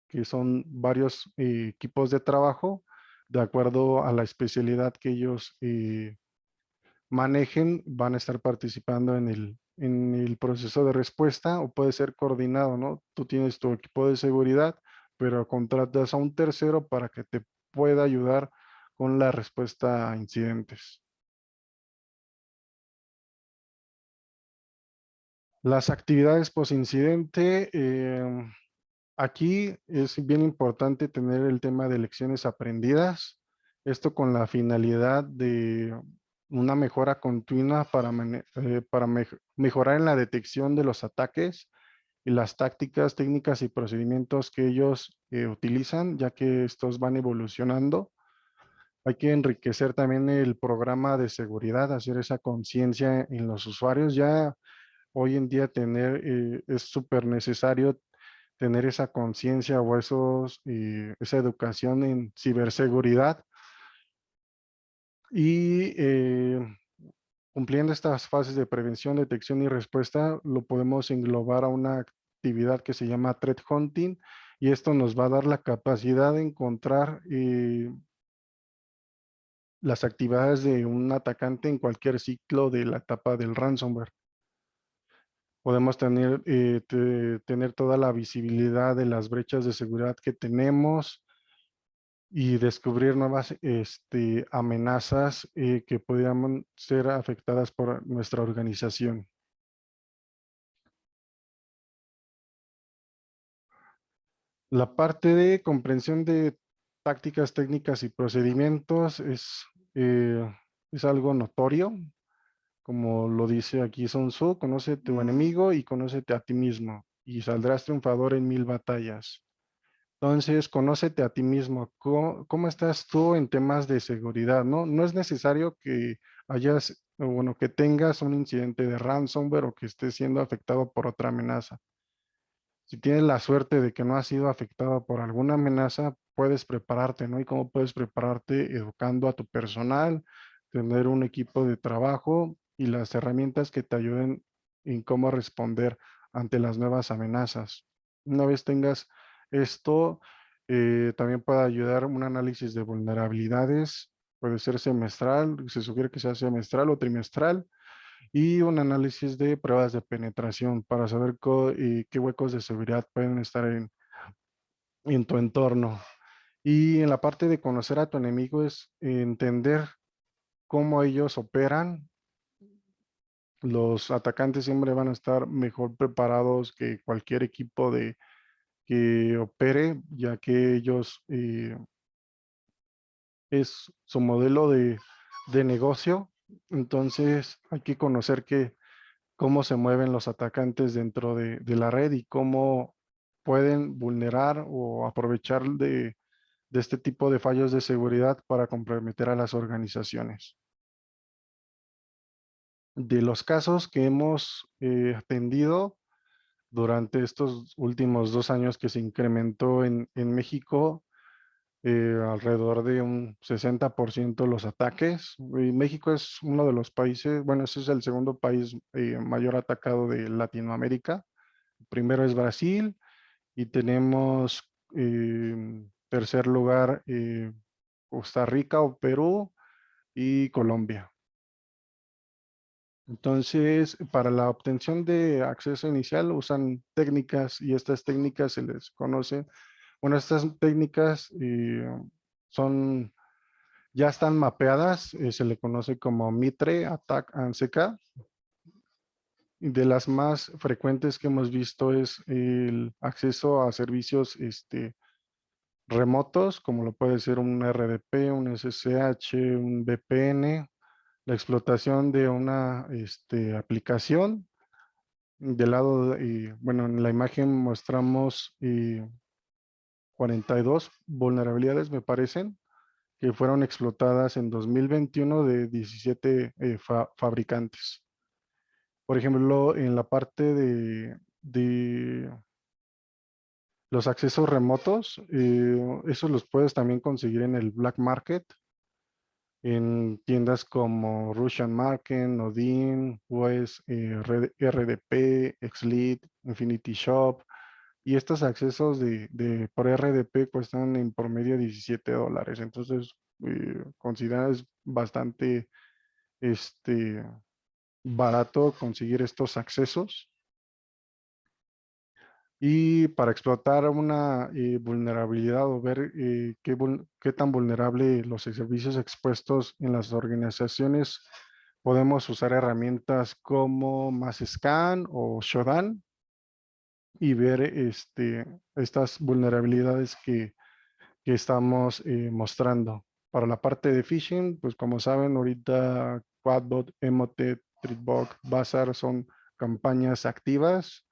que son varios equipos de trabajo, de acuerdo a la especialidad que ellos manejen, van a estar participando en el proceso de respuesta, o puede ser coordinado, ¿no? Tú tienes tu equipo de seguridad, pero contratas a un tercero para que te pueda ayudar con la respuesta a incidentes. Las actividades post-incidente, aquí es bien importante tener el tema de lecciones aprendidas. Esto con la finalidad de una mejora continua para mejorar en la detección de los ataques y las tácticas, técnicas y procedimientos que ellos utilizan, ya que estos van evolucionando. Hay que enriquecer también el programa de seguridad, hacer esa conciencia en los usuarios. Ya hoy en día es súper necesario tener esa conciencia o esa educación en ciberseguridad y cumpliendo estas fases de prevención, detección y respuesta, lo podemos englobar a una actividad que se llama threat hunting y esto nos va a dar la capacidad de encontrar las actividades de un atacante en cualquier ciclo de la etapa del ransomware. Podemos tener toda la visibilidad de las brechas de seguridad que tenemos y descubrir nuevas amenazas que podrían ser afectadas por nuestra organización. La parte de comprensión de tácticas, técnicas y procedimientos eh, es algo notorio. Como lo dice aquí Sun Tzu, conoce a tu enemigo y conócete a ti mismo y saldrás triunfador en 1000 batallas. Entonces, conócete a ti mismo. ¿Cómo estás tú en temas de seguridad? No es necesario que que tengas un incidente de ransomware o que estés siendo afectado por otra amenaza. Si tienes la suerte de que no has sido afectado por alguna amenaza, puedes prepararte, ¿no? ¿Y cómo puedes prepararte? Educando a tu personal, tener un equipo de trabajo y las herramientas que te ayuden en cómo responder ante las nuevas amenazas. Una vez tengas esto, también puede ayudar un análisis de vulnerabilidades, puede ser semestral, se sugiere que sea semestral o trimestral, y un análisis de pruebas de penetración para saber qué huecos de seguridad pueden estar en tu entorno. Y en la parte de conocer a tu enemigo es entender cómo ellos operan. Los atacantes siempre van a estar mejor preparados que cualquier equipo que opere, ya que ellos es su modelo de negocio. Entonces hay que conocer cómo se mueven los atacantes dentro de la red y cómo pueden vulnerar o aprovechar de este tipo de fallos de seguridad para comprometer a las organizaciones. De los casos que hemos atendido durante estos últimos 2 años que se incrementó en México, alrededor de un 60% los ataques. Y México es uno de los países, bueno, ese es el segundo país mayor atacado de Latinoamérica. Primero es Brasil y tenemos tercer lugar Costa Rica o Perú y Colombia. Entonces, para la obtención de acceso inicial usan técnicas y estas técnicas se les conocen. Bueno, estas técnicas son, ya están mapeadas, se le conoce como Mitre, Attack and CK. De las más frecuentes que hemos visto es el acceso a servicios remotos, como lo puede ser un RDP, un SSH, un VPN, la explotación de una aplicación. Del lado, bueno, en la imagen mostramos 42 vulnerabilidades, me parecen, que fueron explotadas en 2021 de 17 fabricantes. Por ejemplo, en la parte de los accesos remotos, esos los puedes también conseguir en el Black Market, en tiendas como Russian Market, Odin, West, RDP, XLead, Infinity Shop. Y estos accesos por RDP cuestan en promedio $17. Entonces, consideras bastante barato conseguir estos accesos. Y para explotar una vulnerabilidad o ver qué tan vulnerable los servicios expuestos en las organizaciones podemos usar herramientas como Masscan o Shodan y ver estas vulnerabilidades que estamos mostrando. Para la parte de phishing, pues como saben, ahorita Quadbot, Emotet, Treatbot, Bazaar son campañas activas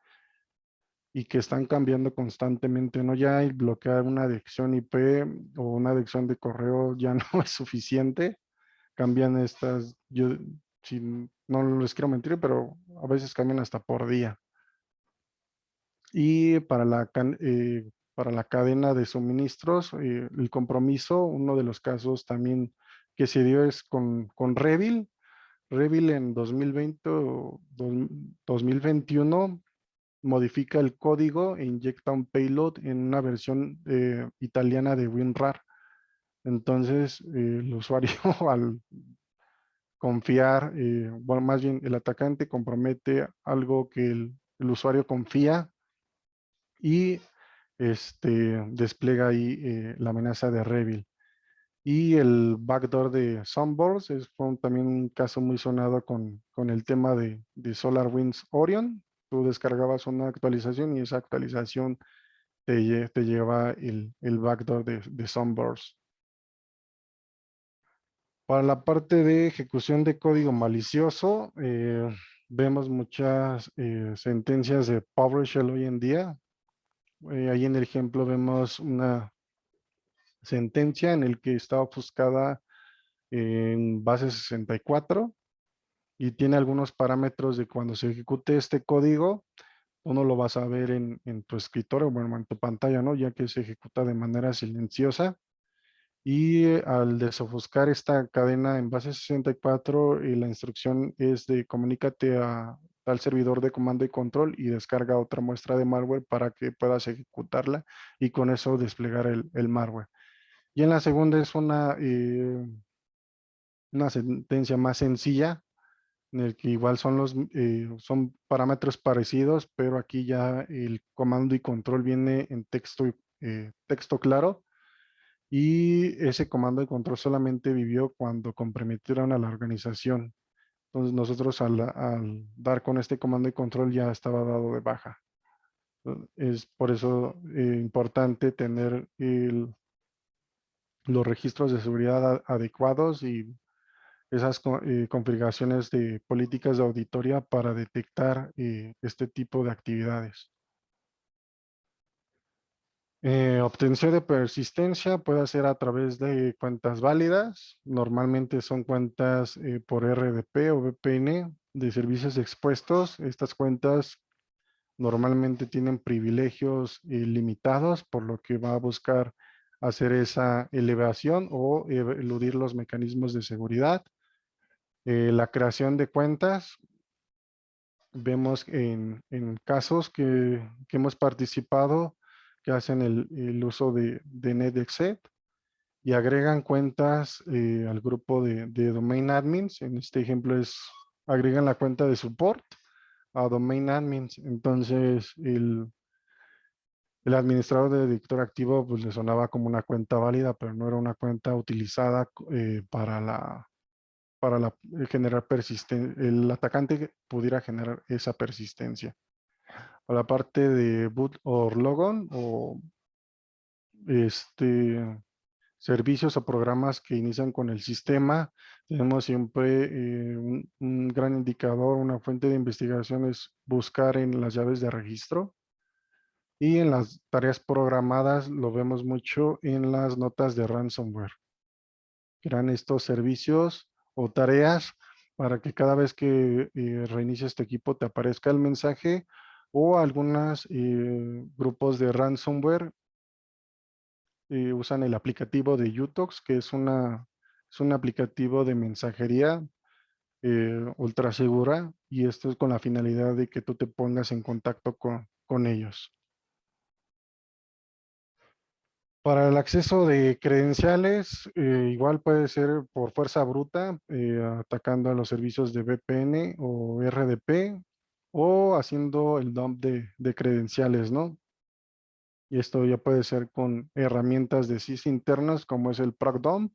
y que están cambiando constantemente, ¿no? Ya el bloquear una dirección IP o una dirección de correo ya no es suficiente. Cambian estas, yo si no les quiero mentir, pero a veces cambian hasta por día. Y para la cadena de suministros, el compromiso, uno de los casos también que se dio es con Revil. Revil en 2020 o 2021 modifica el código e inyecta un payload en una versión italiana de WinRAR. Entonces, el usuario al confiar, bueno, más bien el atacante compromete algo que el usuario confía y despliega ahí la amenaza de Revil. Y el backdoor de Sunburst fue también un caso muy sonado con el tema de SolarWinds Orion. Tú descargabas una actualización y esa actualización te lleva el backdoor de Sunburst. Para la parte de ejecución de código malicioso, vemos muchas sentencias de PowerShell hoy en día. Ahí en el ejemplo vemos una sentencia en el que está ofuscada en base 64 y tiene algunos parámetros de cuando se ejecute este código, uno lo vas a ver en tu escritorio, bueno, en tu pantalla, ¿no? Ya que se ejecuta de manera silenciosa. Y al desofuscar esta cadena en base 64, la instrucción es de comunícate al servidor de comando y control y descarga otra muestra de malware para que puedas ejecutarla y con eso desplegar el malware. Y en la segunda es una sentencia más sencilla, en el que igual son parámetros parecidos, pero aquí ya el comando y control viene en texto claro. Y ese comando de control solamente vivió cuando comprometieron a la organización. Entonces nosotros al dar con este comando de control ya estaba dado de baja. Es por eso importante tener los registros de seguridad adecuados y esas configuraciones de políticas de auditoría para detectar este tipo de actividades. Obtención de persistencia puede ser a través de cuentas válidas. Normalmente son cuentas por RDP o VPN de servicios expuestos. Estas cuentas normalmente tienen privilegios limitados, por lo que va a buscar hacer esa elevación o eludir los mecanismos de seguridad. La creación de cuentas. Vemos en casos que hemos participado que hacen el uso de NetExec y agregan cuentas al grupo de domain admins. En este ejemplo agregan la cuenta de support a domain admins. Entonces el administrador de directorio activo pues le sonaba como una cuenta válida, pero no era una cuenta utilizada para generar persistencia, el atacante pudiera generar esa persistencia. A la parte de boot or logon o servicios o programas que inician con el sistema, tenemos siempre un gran indicador, una fuente de investigación es buscar en las llaves de registro. Y en las tareas programadas lo vemos mucho en las notas de ransomware. Crean estos servicios o tareas para que cada vez que reinicies tu equipo te aparezca el mensaje o algunos grupos de ransomware usan el aplicativo de Utox, que es un aplicativo de mensajería ultra segura y esto es con la finalidad de que tú te pongas en contacto con ellos. Para el acceso de credenciales, igual puede ser por fuerza bruta, atacando a los servicios de VPN o RDP o haciendo el dump de credenciales, ¿no? Y esto ya puede ser con herramientas de SIS internas como es el ProcDump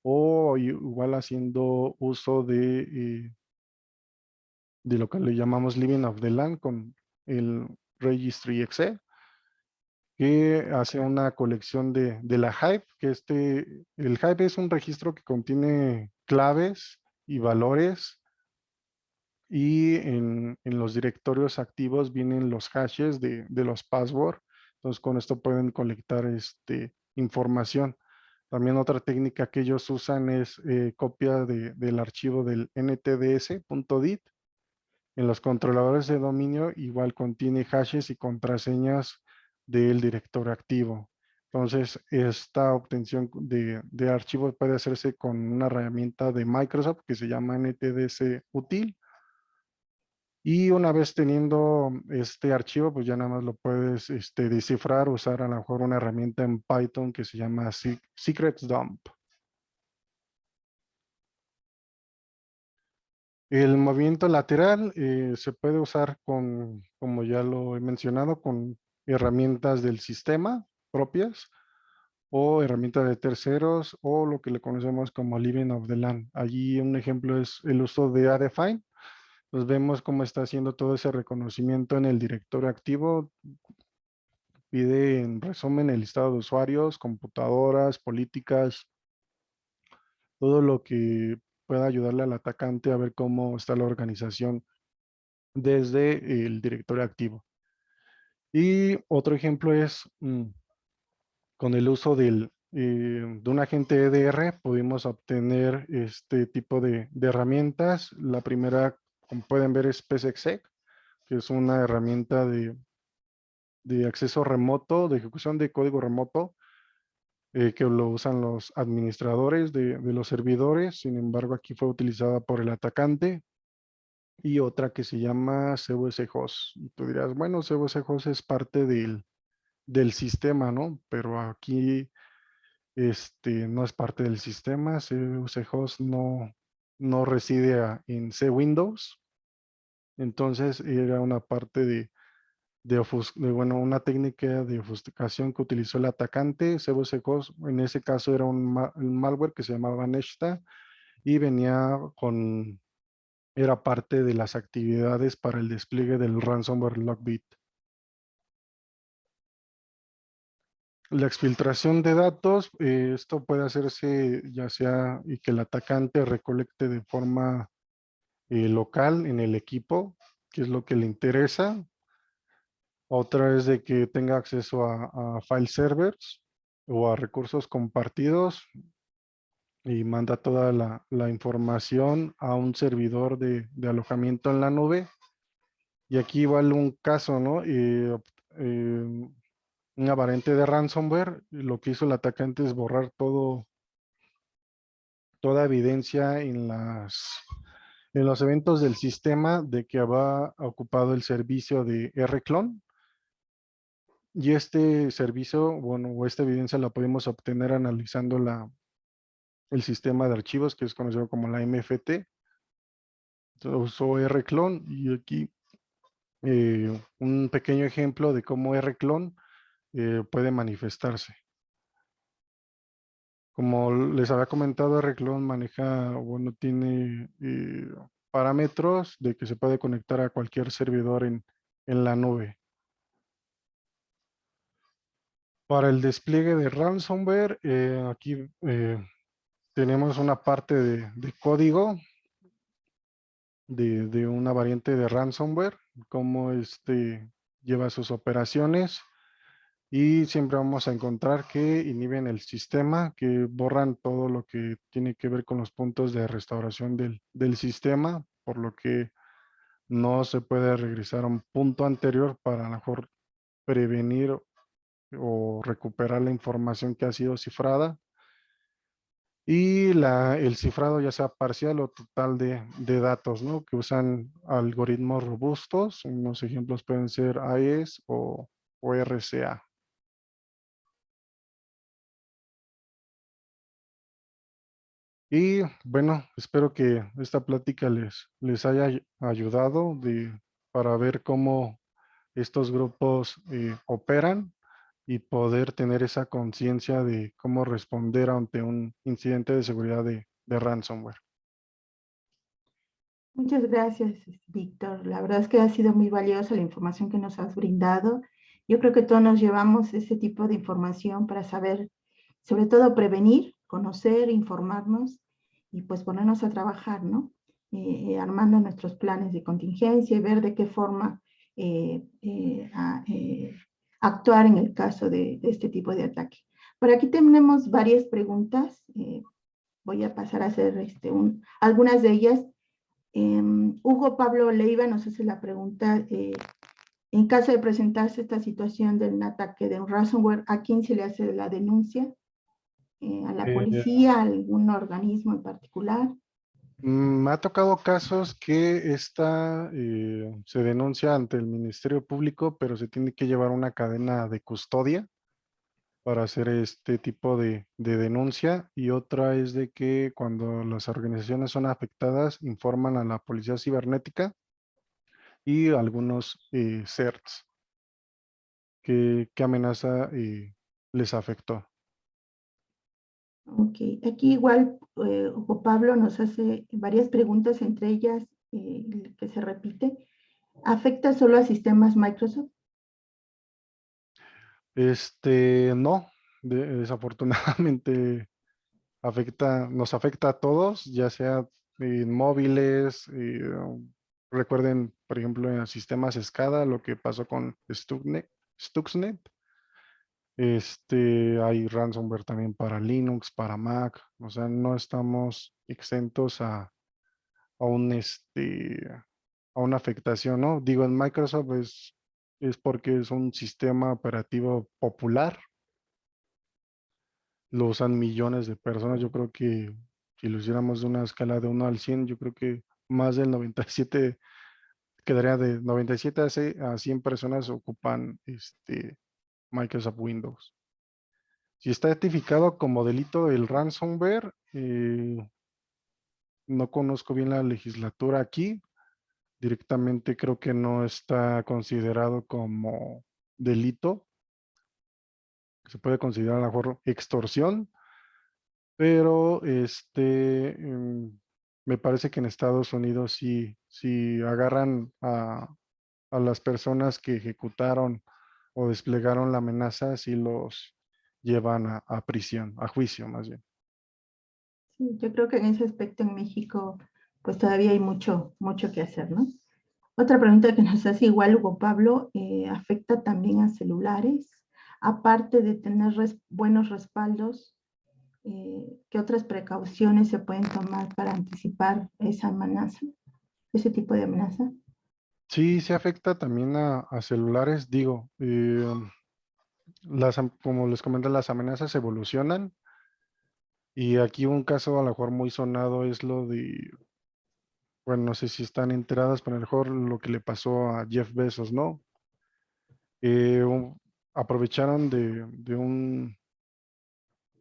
o igual haciendo uso de lo que le llamamos Living of the Land con el Registry Exe, que hace una colección de la Hive, que el Hive es un registro que contiene claves y valores, y en los directorios activos vienen los hashes de los passwords. Entonces con esto pueden colectar información. También otra técnica que ellos usan es copia del archivo del ntds.dit. En los controladores de dominio igual contiene hashes y contraseñas del directorio activo. Entonces, esta obtención de archivos puede hacerse con una herramienta de Microsoft que se llama NTDC Util. Y una vez teniendo este archivo, pues ya nada más lo puedes descifrar, usar a lo mejor una herramienta en Python que se llama Secrets Dump. El movimiento lateral se puede usar como ya lo he mencionado, con herramientas del sistema propias o herramientas de terceros o lo que le conocemos como Living of the Land. Allí un ejemplo es el uso de Adefine. Pues vemos cómo está haciendo todo ese reconocimiento en el directorio activo. Pide en resumen el listado de usuarios, computadoras, políticas, todo lo que pueda ayudarle al atacante a ver cómo está la organización desde el directorio activo. Y otro ejemplo es con el uso de un agente EDR, pudimos obtener este tipo de herramientas. La primera, como pueden ver, es PSExec, que es una herramienta de acceso remoto, de ejecución de código remoto, que lo usan los administradores de los servidores. Sin embargo, aquí fue utilizada por el atacante. Y otra que se llama CVS Host. Y tú dirás, bueno, CVS Host es parte del sistema, ¿no? Pero aquí no es parte del sistema. CVS Host no reside en C Windows. Entonces era una parte bueno, una técnica de ofuscación que utilizó el atacante. CVS Host, en ese caso era un malware que se llamaba Neshta y era parte de las actividades para el despliegue del ransomware Lockbit. La exfiltración de datos, esto puede hacerse ya sea y que el atacante recolecte de forma local en el equipo, que es lo que le interesa. Otra es de que tenga acceso a file servers o a recursos compartidos y manda toda la información a un servidor de alojamiento en la nube. Y aquí vale un caso, ¿no? Una variante de ransomware, lo que hizo el atacante es borrar toda evidencia en los eventos del sistema de que había ocupado el servicio de rclone. Y este servicio, bueno, o esta evidencia la podemos obtener analizando el sistema de archivos que es conocido como la MFT. Entonces, usó rclone y aquí un pequeño ejemplo de cómo rclone puede manifestarse. Como les había comentado, rclone maneja, bueno, tiene parámetros de que se puede conectar a cualquier servidor en la nube. Para el despliegue de ransomware, aquí tenemos una parte de código de una variante de ransomware, cómo lleva sus operaciones. Y siempre vamos a encontrar que inhiben el sistema, que borran todo lo que tiene que ver con los puntos de restauración del sistema, por lo que no se puede regresar a un punto anterior para a lo mejor prevenir o recuperar la información que ha sido cifrada. Y el cifrado ya sea parcial o total de datos, ¿no? Que usan algoritmos robustos. Unos ejemplos pueden ser AES o RCA. Y bueno, espero que esta plática les haya ayudado para ver cómo estos grupos operan. y poder tener esa conciencia de cómo responder ante un incidente de seguridad de ransomware. Muchas gracias, Víctor. La verdad es que ha sido muy valiosa la información que nos has brindado. Yo creo que todos nos llevamos ese tipo de información para saber, sobre todo prevenir, conocer, informarnos y pues ponernos a trabajar, ¿no? Armando nuestros planes de contingencia y ver de qué forma actuar en el caso de este tipo de ataque. Por aquí tenemos varias preguntas. Voy a pasar a hacer algunas de ellas. Hugo Pablo Leiva nos hace la pregunta, en caso de presentarse esta situación de un ataque de un ransomware, ¿a quién se le hace la denuncia? ¿A la policía, a algún organismo en particular? Me ha tocado casos que se denuncia ante el Ministerio Público, pero se tiene que llevar una cadena de custodia para hacer este tipo de denuncia, y otra es de que cuando las organizaciones son afectadas informan a la Policía Cibernética y algunos CERTs qué amenaza les afectó. Ok, aquí igual Hugo Pablo nos hace varias preguntas, entre ellas que se repite. ¿Afecta solo a sistemas Microsoft? No, desafortunadamente nos afecta a todos, ya sea en móviles, recuerden, por ejemplo, en sistemas SCADA, lo que pasó con Stuxnet. Hay ransomware también para Linux, para Mac, o sea, no estamos exentos a a una afectación, ¿no? Digo, en Microsoft es porque es un sistema operativo popular, lo usan millones de personas. Yo creo que si lo hiciéramos de una escala de 1 al 100, yo creo que más del 97, quedaría de 97 a 100 personas ocupan Microsoft Windows. Si está identificado como delito el ransomware, no conozco bien la legislatura aquí. Directamente creo que no está considerado como delito. Se puede considerar a lo mejor extorsión, pero me parece que en Estados Unidos si agarran a las personas que ejecutaron o desplegaron la amenaza, sí los llevan a prisión, a juicio más bien. Sí, yo creo que en ese aspecto en México, pues todavía hay mucho, mucho que hacer, ¿no? Otra pregunta que nos hace igual Hugo Pablo, ¿afecta también a celulares? Aparte de tener buenos respaldos, ¿qué otras precauciones se pueden tomar para anticipar esa amenaza, ese tipo de amenaza? Sí, se afecta también a celulares. Digo, como les comenté, las amenazas evolucionan. Y aquí un caso a lo mejor muy sonado es lo de, bueno, no sé si están enteradas, pero a lo mejor lo que le pasó a Jeff Bezos, ¿no? Eh, un- Aprovecharon de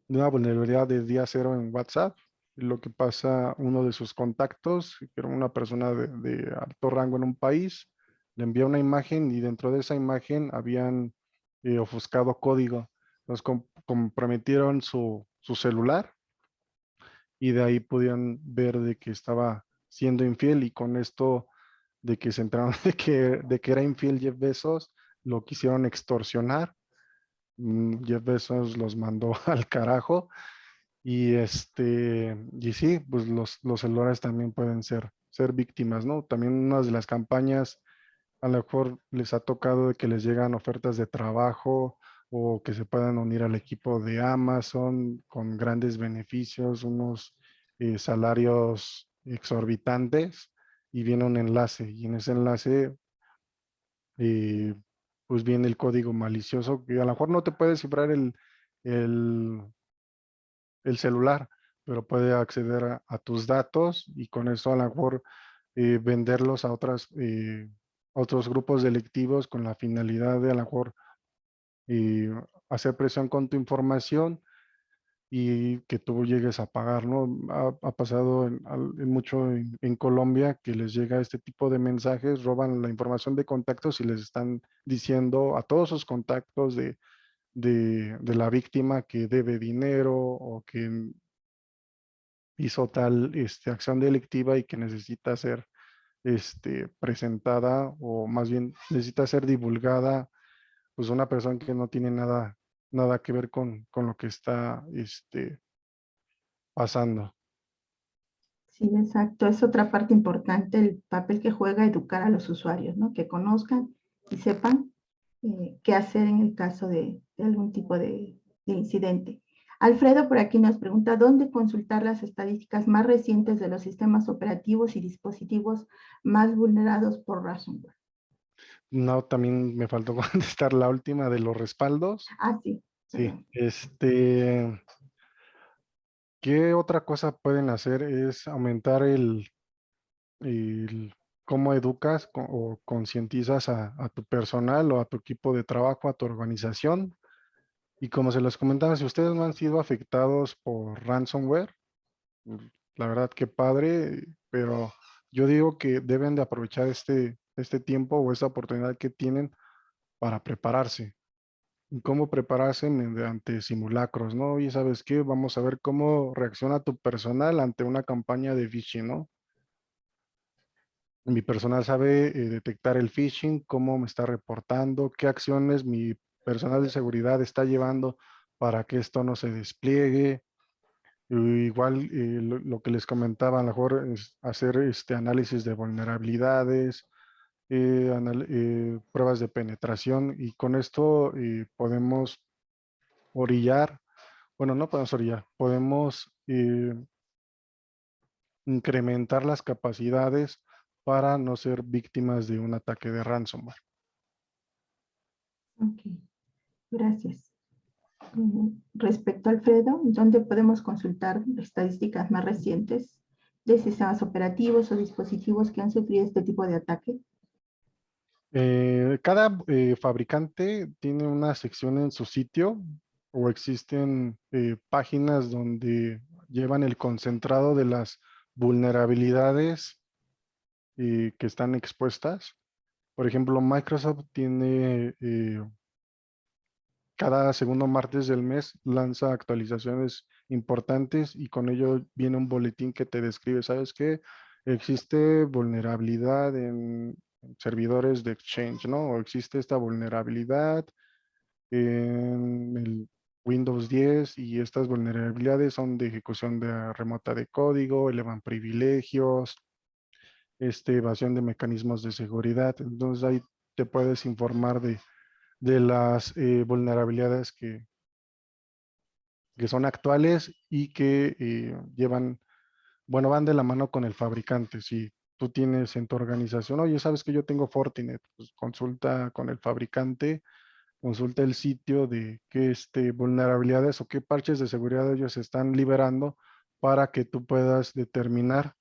una vulnerabilidad de día cero en WhatsApp. Lo que pasa, uno de sus contactos, que era una persona de alto rango en un país, le envía una imagen y dentro de esa imagen habían ofuscado código. Nos comprometieron su celular y de ahí podían ver de que estaba siendo infiel, y con esto de que se enteraron de que era infiel Jeff Bezos, lo quisieron extorsionar. Jeff Bezos los mandó al carajo. Y sí, pues los celulares también pueden ser víctimas, ¿no? También unas de las campañas, a lo mejor les ha tocado de que les llegan ofertas de trabajo o que se puedan unir al equipo de Amazon con grandes beneficios, unos salarios exorbitantes, y viene un enlace, y en ese enlace eh, pues viene el código malicioso que a lo mejor no te puede cifrar el, el celular, pero puede acceder a tus datos, y con eso a lo mejor venderlos a otros grupos delictivos con la finalidad de a lo mejor eh, hacer presión con tu información y que tú llegues a pagar, ¿no? Ha pasado mucho en Colombia que les llega este tipo de mensajes, roban la información de contactos y les están diciendo a todos sus contactos de de la víctima que debe dinero o que hizo tal acción delictiva y que necesita ser presentada, o más bien necesita ser divulgada, pues una persona que no tiene nada que ver con lo que está pasando. Sí, exacto. Es otra parte importante, el papel que juega educar a los usuarios, ¿no? Que conozcan y sepan qué hacer en el caso de algún tipo de incidente. Alfredo por aquí nos pregunta, ¿dónde consultar las estadísticas más recientes de los sistemas operativos y dispositivos más vulnerados por ransomware? No, también me faltó contestar la última de los respaldos. Ah, sí, Sí, perdón. ¿qué otra cosa pueden hacer? Es aumentar el cómo educas o concientizas a tu personal o a tu equipo de trabajo, a tu organización. Y como se les comentaba, si ustedes no han sido afectados por ransomware, la verdad que padre, pero yo digo que deben de aprovechar este tiempo o esta oportunidad que tienen para prepararse. ¿Y cómo prepararse? Mediante simulacros, ¿no? Y ¿sabes qué? Vamos a ver cómo reacciona tu personal ante una campaña de phishing, ¿no? Mi personal sabe detectar el phishing, cómo me está reportando, qué acciones mi personal de seguridad está llevando para que esto no se despliegue. Igual lo que les comentaba, a lo mejor es hacer análisis de vulnerabilidades, pruebas de penetración, y con esto podemos orillar, bueno, no podemos orillar, podemos incrementar las capacidades para no ser víctimas de un ataque de ransomware. Ok, gracias. Respecto a Alfredo, ¿dónde podemos consultar estadísticas más recientes de sistemas operativos o dispositivos que han sufrido este tipo de ataque? Cada fabricante tiene una sección en su sitio, o existen páginas donde llevan el concentrado de las vulnerabilidades que están expuestas. Por ejemplo, Microsoft tiene cada segundo martes del mes lanza actualizaciones importantes, y con ello viene un boletín que te describe, ¿sabes qué? Existe vulnerabilidad en servidores de Exchange, ¿no? O existe esta vulnerabilidad en el Windows 10, y estas vulnerabilidades son de ejecución remota de código, elevan privilegios, evasión de mecanismos de seguridad. Entonces ahí te puedes informar de las vulnerabilidades que son actuales y que van de la mano con el fabricante. Si tú tienes en tu organización, oye, sabes que yo tengo Fortinet, pues consulta con el fabricante, consulta el sitio de qué vulnerabilidades o qué parches de seguridad ellos están liberando, para que tú puedas determinar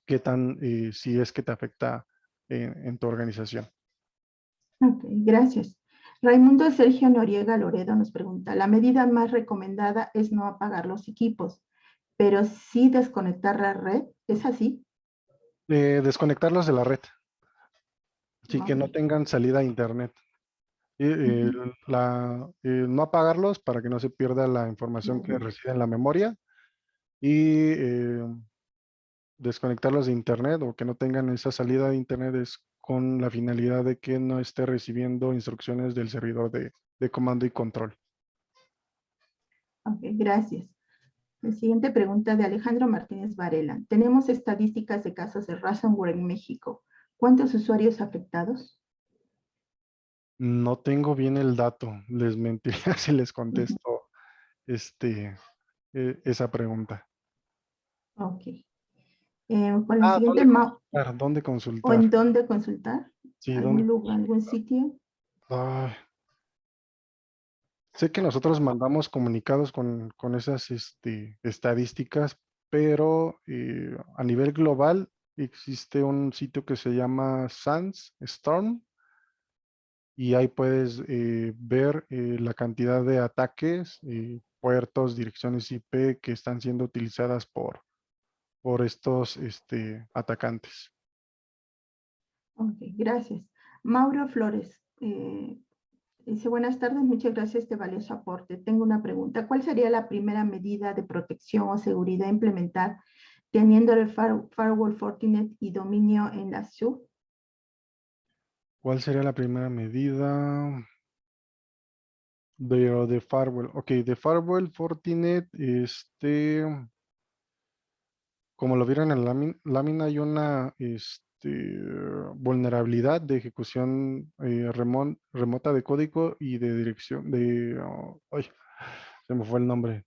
qué tan, si es que te afecta en tu organización. Ok, gracias. Raimundo Sergio Noriega Loredo nos pregunta, la medida más recomendada es no apagar los equipos, pero sí desconectar la red, ¿es así? Desconectarlos de la red, así que no Ok. tengan salida a internet. Ujú. No apagarlos para que no se pierda la información que reside en la memoria, y desconectarlos de internet, o que no tengan esa salida de internet, es con la finalidad de que no esté recibiendo instrucciones del servidor de comando y control. Ok, gracias. La siguiente pregunta de Alejandro Martínez Varela. Tenemos estadísticas de casos de ransomware en México. ¿Cuántos usuarios afectados? No tengo bien el dato, les mentiría si les Ujú. contesto esa pregunta. Ok. Con la siguiente, ¿Dónde ¿o en consultar? dónde consultar? Sí, ¿dónde ¿Algún lugar, algún consultar? sitio? Ay, sé que nosotros mandamos comunicados con esas estadísticas, pero a nivel global existe un sitio que se llama Sandstorm, y ahí puedes ver la cantidad de ataques, puertos, direcciones IP que están siendo utilizadas por estos atacantes. Ok, gracias. Mauro Flores Dice, buenas tardes, muchas gracias por este valioso aporte. Tengo una pregunta. ¿Cuál sería la primera medida de protección o seguridad a implementar teniendo el firewall Fortinet y dominio en la SU? ¿Cuál sería la primera medida de firewall? Ok, de firewall Fortinet, como lo vieron en la lámina, hay una vulnerabilidad de ejecución remota de código y de dirección ay, se me fue el nombre,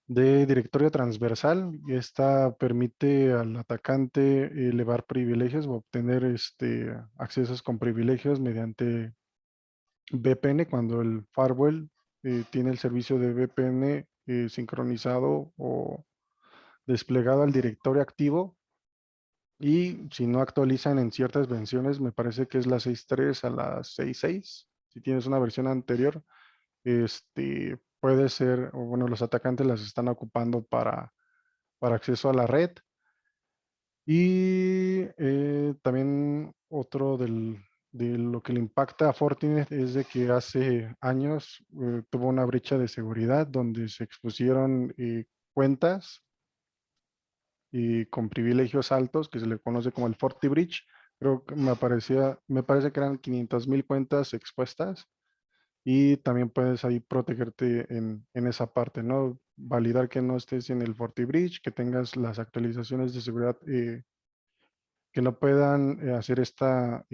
de directorio transversal. Y esta permite al atacante elevar privilegios o obtener accesos con privilegios mediante VPN cuando el firewall tiene el servicio de VPN sincronizado o desplegado al directorio activo. Y si no actualizan en ciertas versiones, me parece que es la 6.3 a la 6.6. Si tienes una versión anterior, puede ser, o bueno, los atacantes las están ocupando para acceso a la red. Y también otro de lo que le impacta a Fortinet es de que hace años tuvo una brecha de seguridad donde se expusieron cuentas y con privilegios altos, que se le conoce como el FortiBreach. Creo que me parece que eran 500,000 cuentas expuestas y también puedes ahí protegerte en esa parte, ¿no? Validar que no estés en el FortiBreach, que tengas las actualizaciones de seguridad que no puedan hacer esta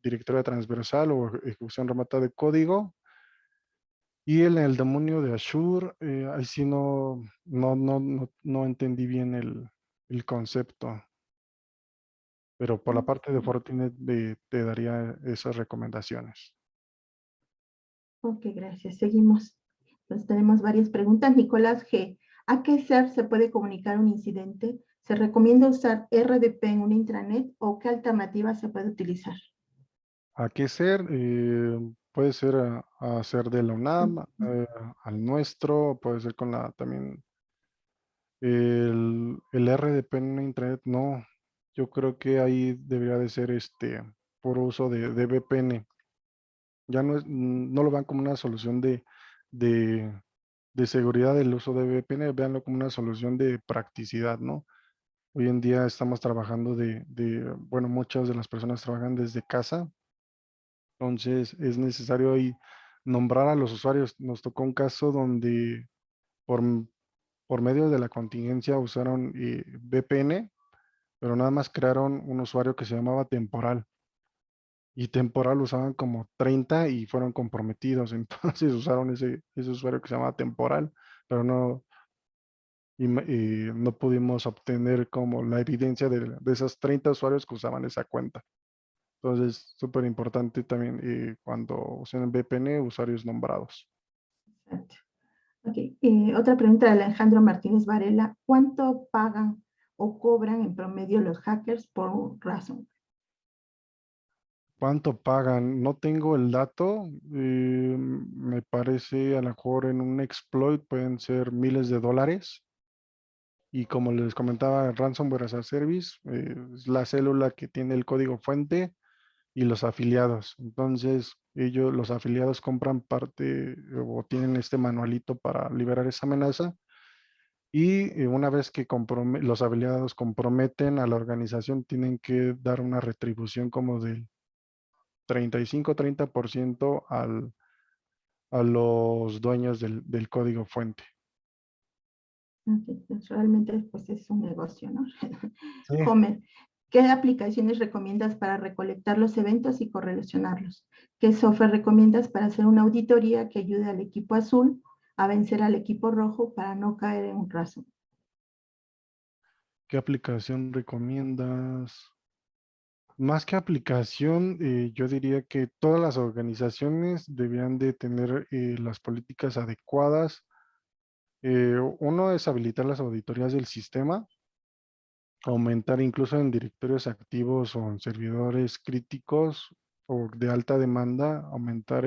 directoria transversal o ejecución remota de código. Y en el dominio de Azure, ahí sí no entendí bien el concepto, pero por la parte de Fortinet te daría esas recomendaciones. Ok, gracias. Seguimos. Entonces tenemos varias preguntas. Nicolás G. ¿A qué ser se puede comunicar un incidente? ¿Se recomienda usar RDP en un intranet o qué alternativa se puede utilizar? ¿A qué ser? Puede ser a ser de la UNAM, al nuestro, puede ser con también el RDP en Internet, no. Yo creo que ahí debería de ser por uso de VPN. Ya no lo vean como una solución de, de seguridad del uso de VPN, véanlo como una solución de practicidad, ¿no? Hoy en día estamos trabajando bueno, muchas de las personas trabajan desde casa, entonces es necesario ahí nombrar a los usuarios. Nos tocó un caso donde por, por medio de la contingencia usaron VPN, pero nada más crearon un usuario que se llamaba temporal. Y temporal usaban como 30 y fueron comprometidos. Entonces usaron ese usuario que se llama temporal, pero y no pudimos obtener como la evidencia de esos 30 usuarios que usaban esa cuenta. Entonces, súper importante también cuando usen VPN, usuarios nombrados. Exacto. Ok, otra pregunta de Alejandro Martínez Varela. ¿Cuánto pagan o cobran en promedio los hackers por razón? ¿Cuánto pagan? No tengo el dato. Me parece a lo mejor en un exploit pueden ser miles de dólares. Y como les comentaba, Ransomware as a Service es la célula que tiene el código fuente y los afiliados. Entonces, los afiliados compran parte o tienen este manualito para liberar esa amenaza. Y una vez que los afiliados comprometen a la organización, tienen que dar una retribución como del 35-30% a los dueños del código fuente. Okay, pues realmente pues es un negocio, ¿no? Sí. Homer, ¿qué aplicaciones recomiendas para recolectar los eventos y correlacionarlos? ¿Qué software recomiendas para hacer una auditoría que ayude al equipo azul a vencer al equipo rojo para no caer en un raso? ¿Qué aplicación recomiendas? Más que aplicación, yo diría que todas las organizaciones debían de tener las políticas adecuadas. Uno es habilitar las auditorías del sistema, aumentar incluso en directorios activos o en servidores críticos o de alta demanda, aumentar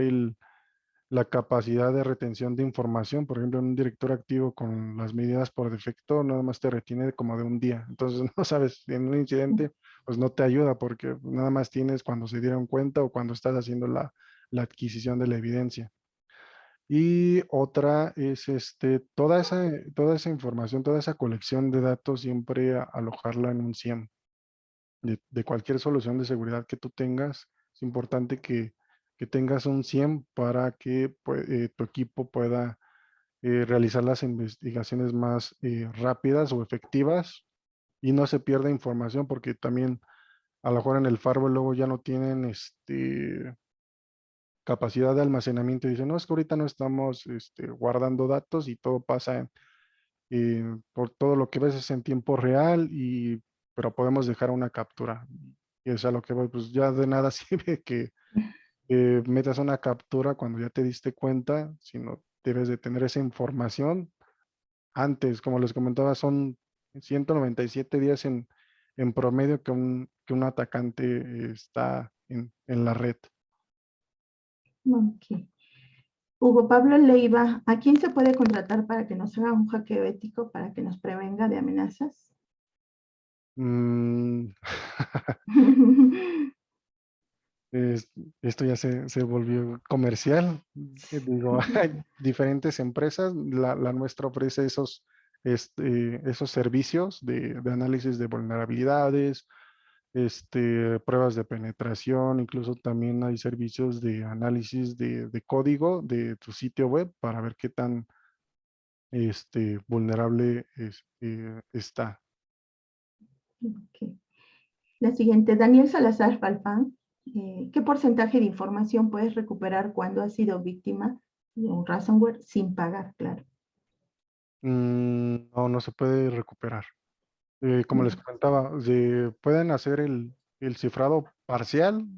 la capacidad de retención de información. Por ejemplo, un director activo con las medidas por defecto nada más te retiene como de un día. Entonces, no sabes, en un incidente, pues no te ayuda porque nada más tienes cuando se dieron cuenta o cuando estás haciendo la adquisición de la evidencia. Y otra es toda esa información, toda esa colección de datos, siempre alojarla en un SIEM. De cualquier solución de seguridad que tú tengas, es importante que tengas un SIEM para que tu equipo pueda realizar las investigaciones más rápidas o efectivas y no se pierda información, porque también a lo mejor en el firewall luego ya no tienen capacidad de almacenamiento y dicen, no, es que ahorita no estamos guardando datos y todo pasa por todo lo que ves es en tiempo real, pero podemos dejar una captura. Y es a lo que voy, pues ya de nada sirve que metas una captura cuando ya te diste cuenta, sino debes de tener esa información antes. Como les comentaba, son 197 días en promedio que un atacante está en la red. Ok. Hugo Pablo Leiva, ¿a quién se puede contratar para que nos haga un hackeo ético para que nos prevenga de amenazas? Mm, esto ya se volvió comercial. Digo, hay diferentes empresas. La nuestra ofrece esos servicios de análisis de vulnerabilidades, pruebas de penetración, incluso también hay servicios de análisis de código de tu sitio web para ver qué tan vulnerable está. Ok. La siguiente, Daniel Salazar Falfán, ¿qué porcentaje de información puedes recuperar cuando has sido víctima de un ransomware sin pagar, claro? No, no se puede recuperar. Como les comentaba, pueden hacer el cifrado parcial.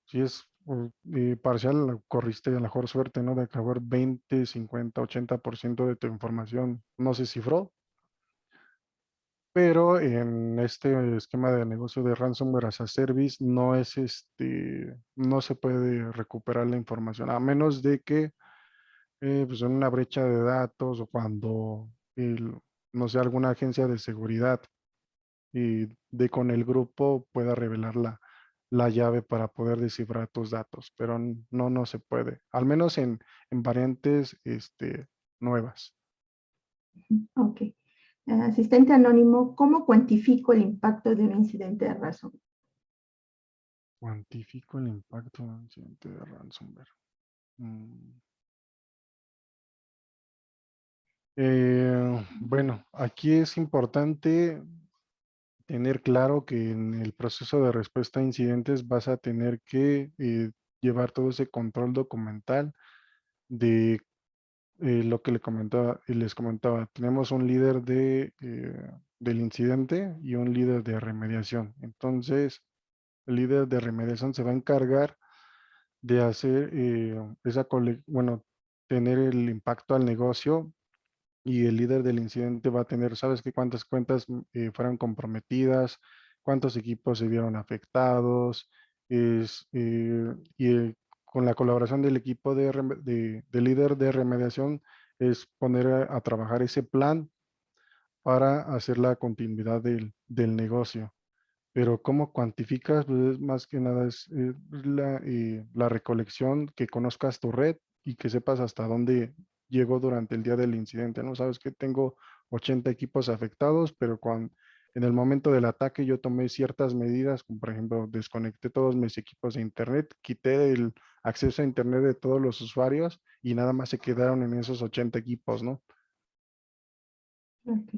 Si es parcial, corriste a la mejor suerte, ¿no? De acabar 20, 50, 80% de tu información no se cifró. Pero en este esquema de negocio de ransomware as a service no se puede recuperar la información, a menos de que pues en una brecha de datos o cuando, no sé, alguna agencia de seguridad y con el grupo pueda revelar la llave para poder descifrar tus datos, pero no se puede, al menos en variantes nuevas. Ok. Asistente anónimo, ¿cómo cuantifico el impacto de un incidente de ransomware? Cuantifico el impacto de un incidente de ransomware. Mm. Bueno, aquí es importante tener claro que en el proceso de respuesta a incidentes vas a tener que llevar todo ese control documental de lo que les comentaba. Tenemos un líder del incidente y un líder de remediación. Entonces, el líder de remediación se va a encargar de hacer bueno, tener el impacto al negocio, y el líder del incidente va a tener, ¿sabes qué? Cuántas cuentas fueron comprometidas, cuántos equipos se vieron afectados, con la colaboración del equipo de líder de remediación es poner a trabajar ese plan para hacer la continuidad del negocio. Pero ¿cómo cuantificas? Pues más que nada es la recolección, que conozcas tu red y que sepas hasta dónde llegó durante el día del incidente, ¿no? Sabes que tengo 80 equipos afectados, pero en el momento del ataque yo tomé ciertas medidas, como por ejemplo desconecté todos mis equipos de internet, quité el acceso a internet de todos los usuarios y nada más se quedaron en esos 80 equipos, ¿no? Ok.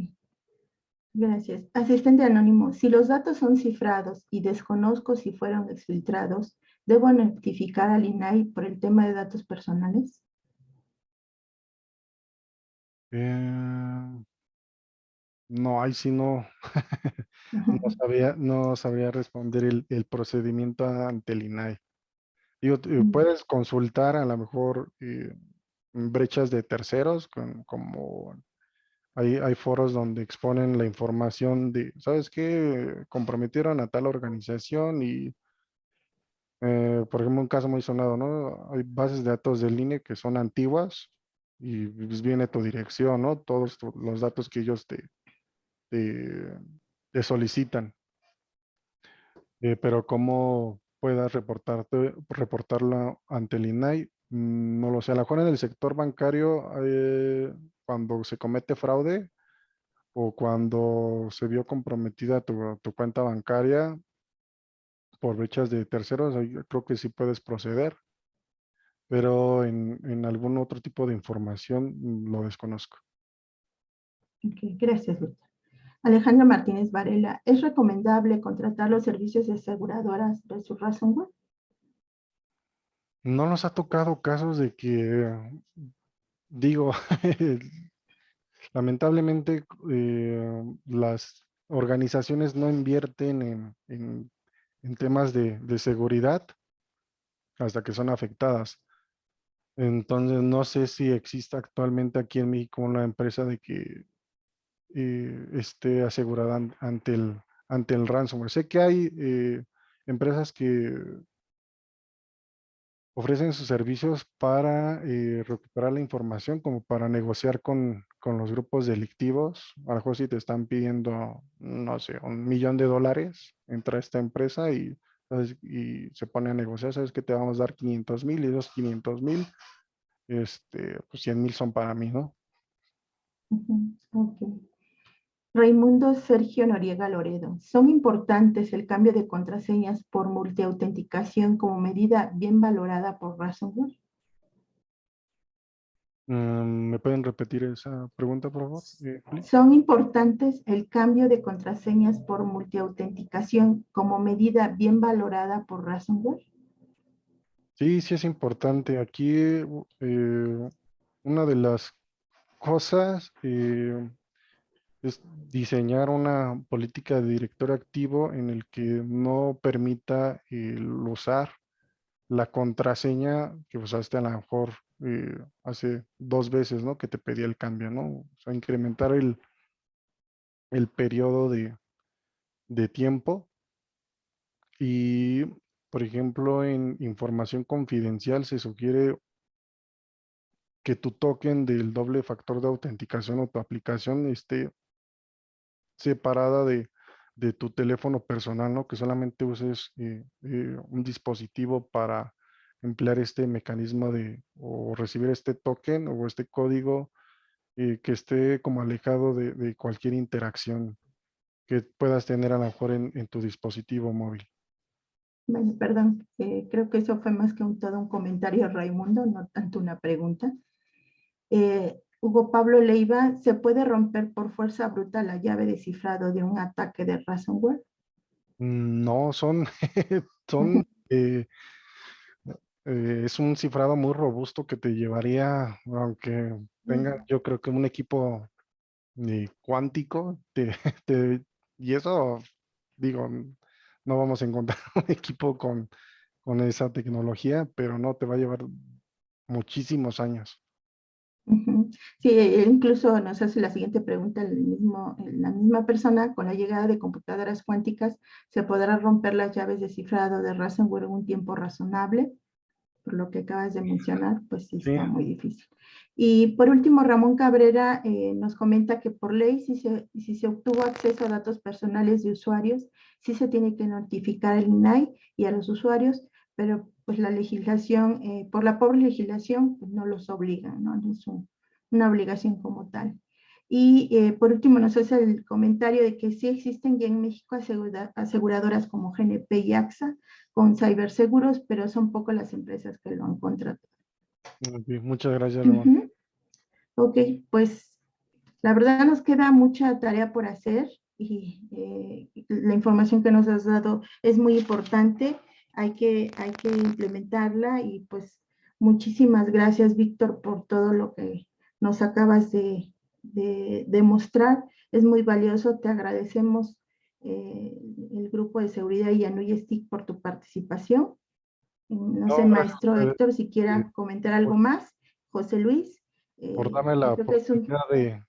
Gracias. Asistente anónimo, si los datos son cifrados y desconozco si fueron exfiltrados, ¿debo notificar al INAI por el tema de datos personales? Eh, no, ahí sí no. Ajá. No sabría responder el procedimiento ante el INAI. Digo, puedes consultar a lo mejor brechas de terceros, como hay foros donde exponen la información de, ¿sabes qué? Comprometieron a tal organización Por ejemplo, un caso muy sonado, ¿no? Hay bases de datos del INE que son antiguas y pues viene tu dirección, ¿no? Todos los datos que ellos te, te solicitan. Pero cómo puedas reportarla ante el INAI, no lo sé. A lo mejor en el sector bancario, cuando se comete fraude o cuando se vio comprometida tu cuenta bancaria por brechas de terceros, ahí yo creo que sí puedes proceder, pero en algún otro tipo de información lo desconozco. Ok, gracias, doctor. Alejandra Martínez Varela, ¿es recomendable contratar los servicios de aseguradoras versus Ransomware? No nos ha tocado casos de que, digo, lamentablemente las organizaciones no invierten en temas de seguridad hasta que son afectadas. Entonces, no sé si existe actualmente aquí en México una empresa de que esté asegurada ante el ransomware. Sé que hay empresas que ofrecen sus servicios para recuperar la información, como para negociar con los grupos delictivos. A lo mejor si te están pidiendo, no sé, $1,000,000, entra a esta empresa y se pone a negociar, sabes que te vamos a dar 500,000 y esos 500,000, pues 100,000 son para mí, ¿no? Ok. Raimundo Sergio Noriega Loredo, ¿son importantes el cambio de contraseñas por multiautenticación como medida bien valorada por Ransomware? ¿Me pueden repetir esa pregunta, por favor, Juli? ¿Son importantes el cambio de contraseñas por multiautenticación como medida bien valorada por Ransomware? Sí, sí es importante. Aquí una de las cosas es diseñar una política de directorio activo en el que no permita el usar la contraseña que usaste a lo mejor hace 2 veces, ¿no? Que te pedía el cambio, ¿no? O sea, incrementar el periodo de tiempo y, por ejemplo, en información confidencial se sugiere que tu token del doble factor de autenticación o tu aplicación esté separada de tu teléfono personal, ¿no? Que solamente uses un dispositivo para emplear este mecanismo o recibir este token o este código que esté como alejado de cualquier interacción que puedas tener a lo mejor en tu dispositivo móvil. Bueno, perdón, creo que eso fue más que todo un comentario, Raimundo, no tanto una pregunta. Hugo Pablo Leiva, ¿se puede romper por fuerza bruta la llave de cifrado de un ataque de ransomware? No, son es un cifrado muy robusto que te llevaría, aunque tenga, yo creo que un equipo cuántico, y eso, digo, no vamos a encontrar un equipo con esa tecnología, pero no te va a llevar muchísimos años. Sí, incluso nos hace la siguiente pregunta la misma persona: con la llegada de computadoras cuánticas, ¿se podrá romper las llaves de cifrado de ransomware en un tiempo razonable? Por lo que acabas de mencionar, pues sí Sí, está muy difícil. Y por último, Ramón Cabrera nos comenta que por ley, si se obtuvo acceso a datos personales de usuarios, sí se tiene que notificar al INAI y a los usuarios, pero pues la legislación, por la pobre legislación, pues no los obliga, ¿no? No es una obligación como tal. Y por último nos hace el comentario de que sí existen ya en México aseguradoras como GNP y AXA con ciberseguros, pero son pocas las empresas que lo han contratado. ok, muchas gracias, Ramón. Ok, pues la verdad nos queda mucha tarea por hacer y la información que nos has dado es muy importante. Hay que implementarla y pues muchísimas gracias, Víctor, por todo lo que nos acabas de mostrar. Es muy valioso. Te agradecemos el grupo de seguridad y Anuyestic por tu participación. No sé, No, gracias a maestro ustedes, Héctor, si eh, quiera comentar algo por, más. José Luis, por darme la creo que es un... oportunidad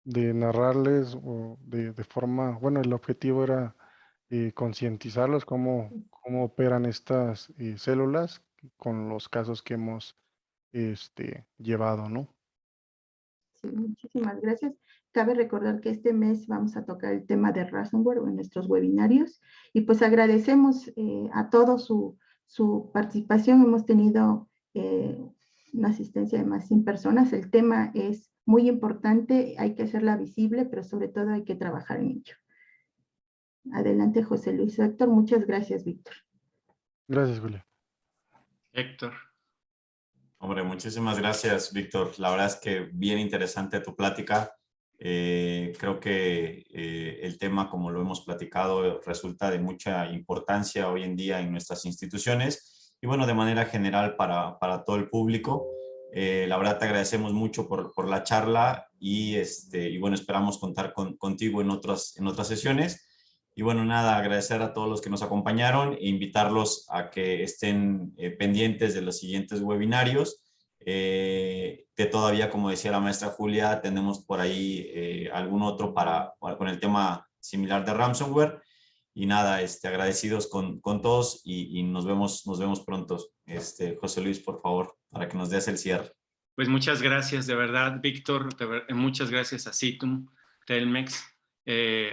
de narrarles de forma, bueno, el objetivo era concientizarlos cómo cómo operan estas células con los casos que hemos llevado, ¿no? Sí, muchísimas gracias. Cabe recordar que este mes vamos a tocar el tema de ransomware en nuestros webinarios y pues agradecemos a todos su participación. Hemos tenido una asistencia de más de 100 personas. El tema es muy importante, hay que hacerla visible, pero sobre todo hay que trabajar en ello. Adelante, José Luis. Héctor, muchas gracias, Víctor. Gracias, Julia. Héctor. Hombre, muchísimas gracias, Víctor. La verdad es que bien interesante tu plática. Creo que el tema, como lo hemos platicado, resulta de mucha importancia hoy en día en nuestras instituciones y bueno, de manera general para todo el público. La verdad te agradecemos mucho por la charla y bueno, esperamos contar contigo en otras sesiones. Y bueno, nada, agradecer a todos los que nos acompañaron e invitarlos a que estén pendientes de los siguientes webinarios. Que todavía, como decía la maestra Julia, tenemos por ahí algún otro con el tema similar de ransomware. Y nada, agradecidos con todos y nos vemos pronto. José Luis, por favor, para que nos des el cierre. Pues muchas gracias, de verdad, Víctor. Muchas gracias a Citum, Telmex,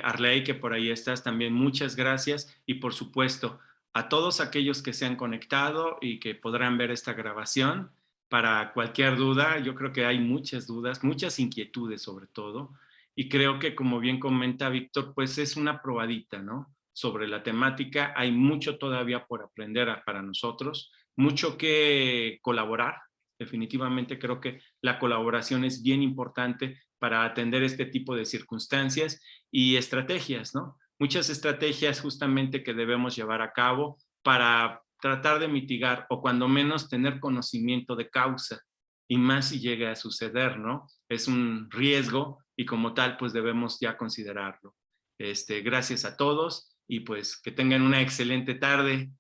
Arley, que por ahí estás también. Muchas gracias. Y por supuesto, a todos aquellos que se han conectado y que podrán ver esta grabación. Para cualquier duda, yo creo que hay muchas dudas, muchas inquietudes sobre todo. Y creo que, como bien comenta Víctor, pues es una probadita, ¿no? Sobre la temática. Hay mucho todavía por aprender para nosotros, mucho que colaborar. Definitivamente creo que la colaboración es bien importante para atender este tipo de circunstancias y estrategias, ¿no? Muchas estrategias justamente que debemos llevar a cabo para tratar de mitigar o cuando menos tener conocimiento de causa y más si llega a suceder, ¿no? Es un riesgo y como tal pues debemos ya considerarlo. Gracias a todos y pues que tengan una excelente tarde.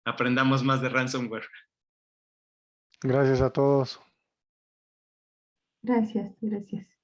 Aprendamos más de ransomware. Gracias a todos. Gracias, gracias.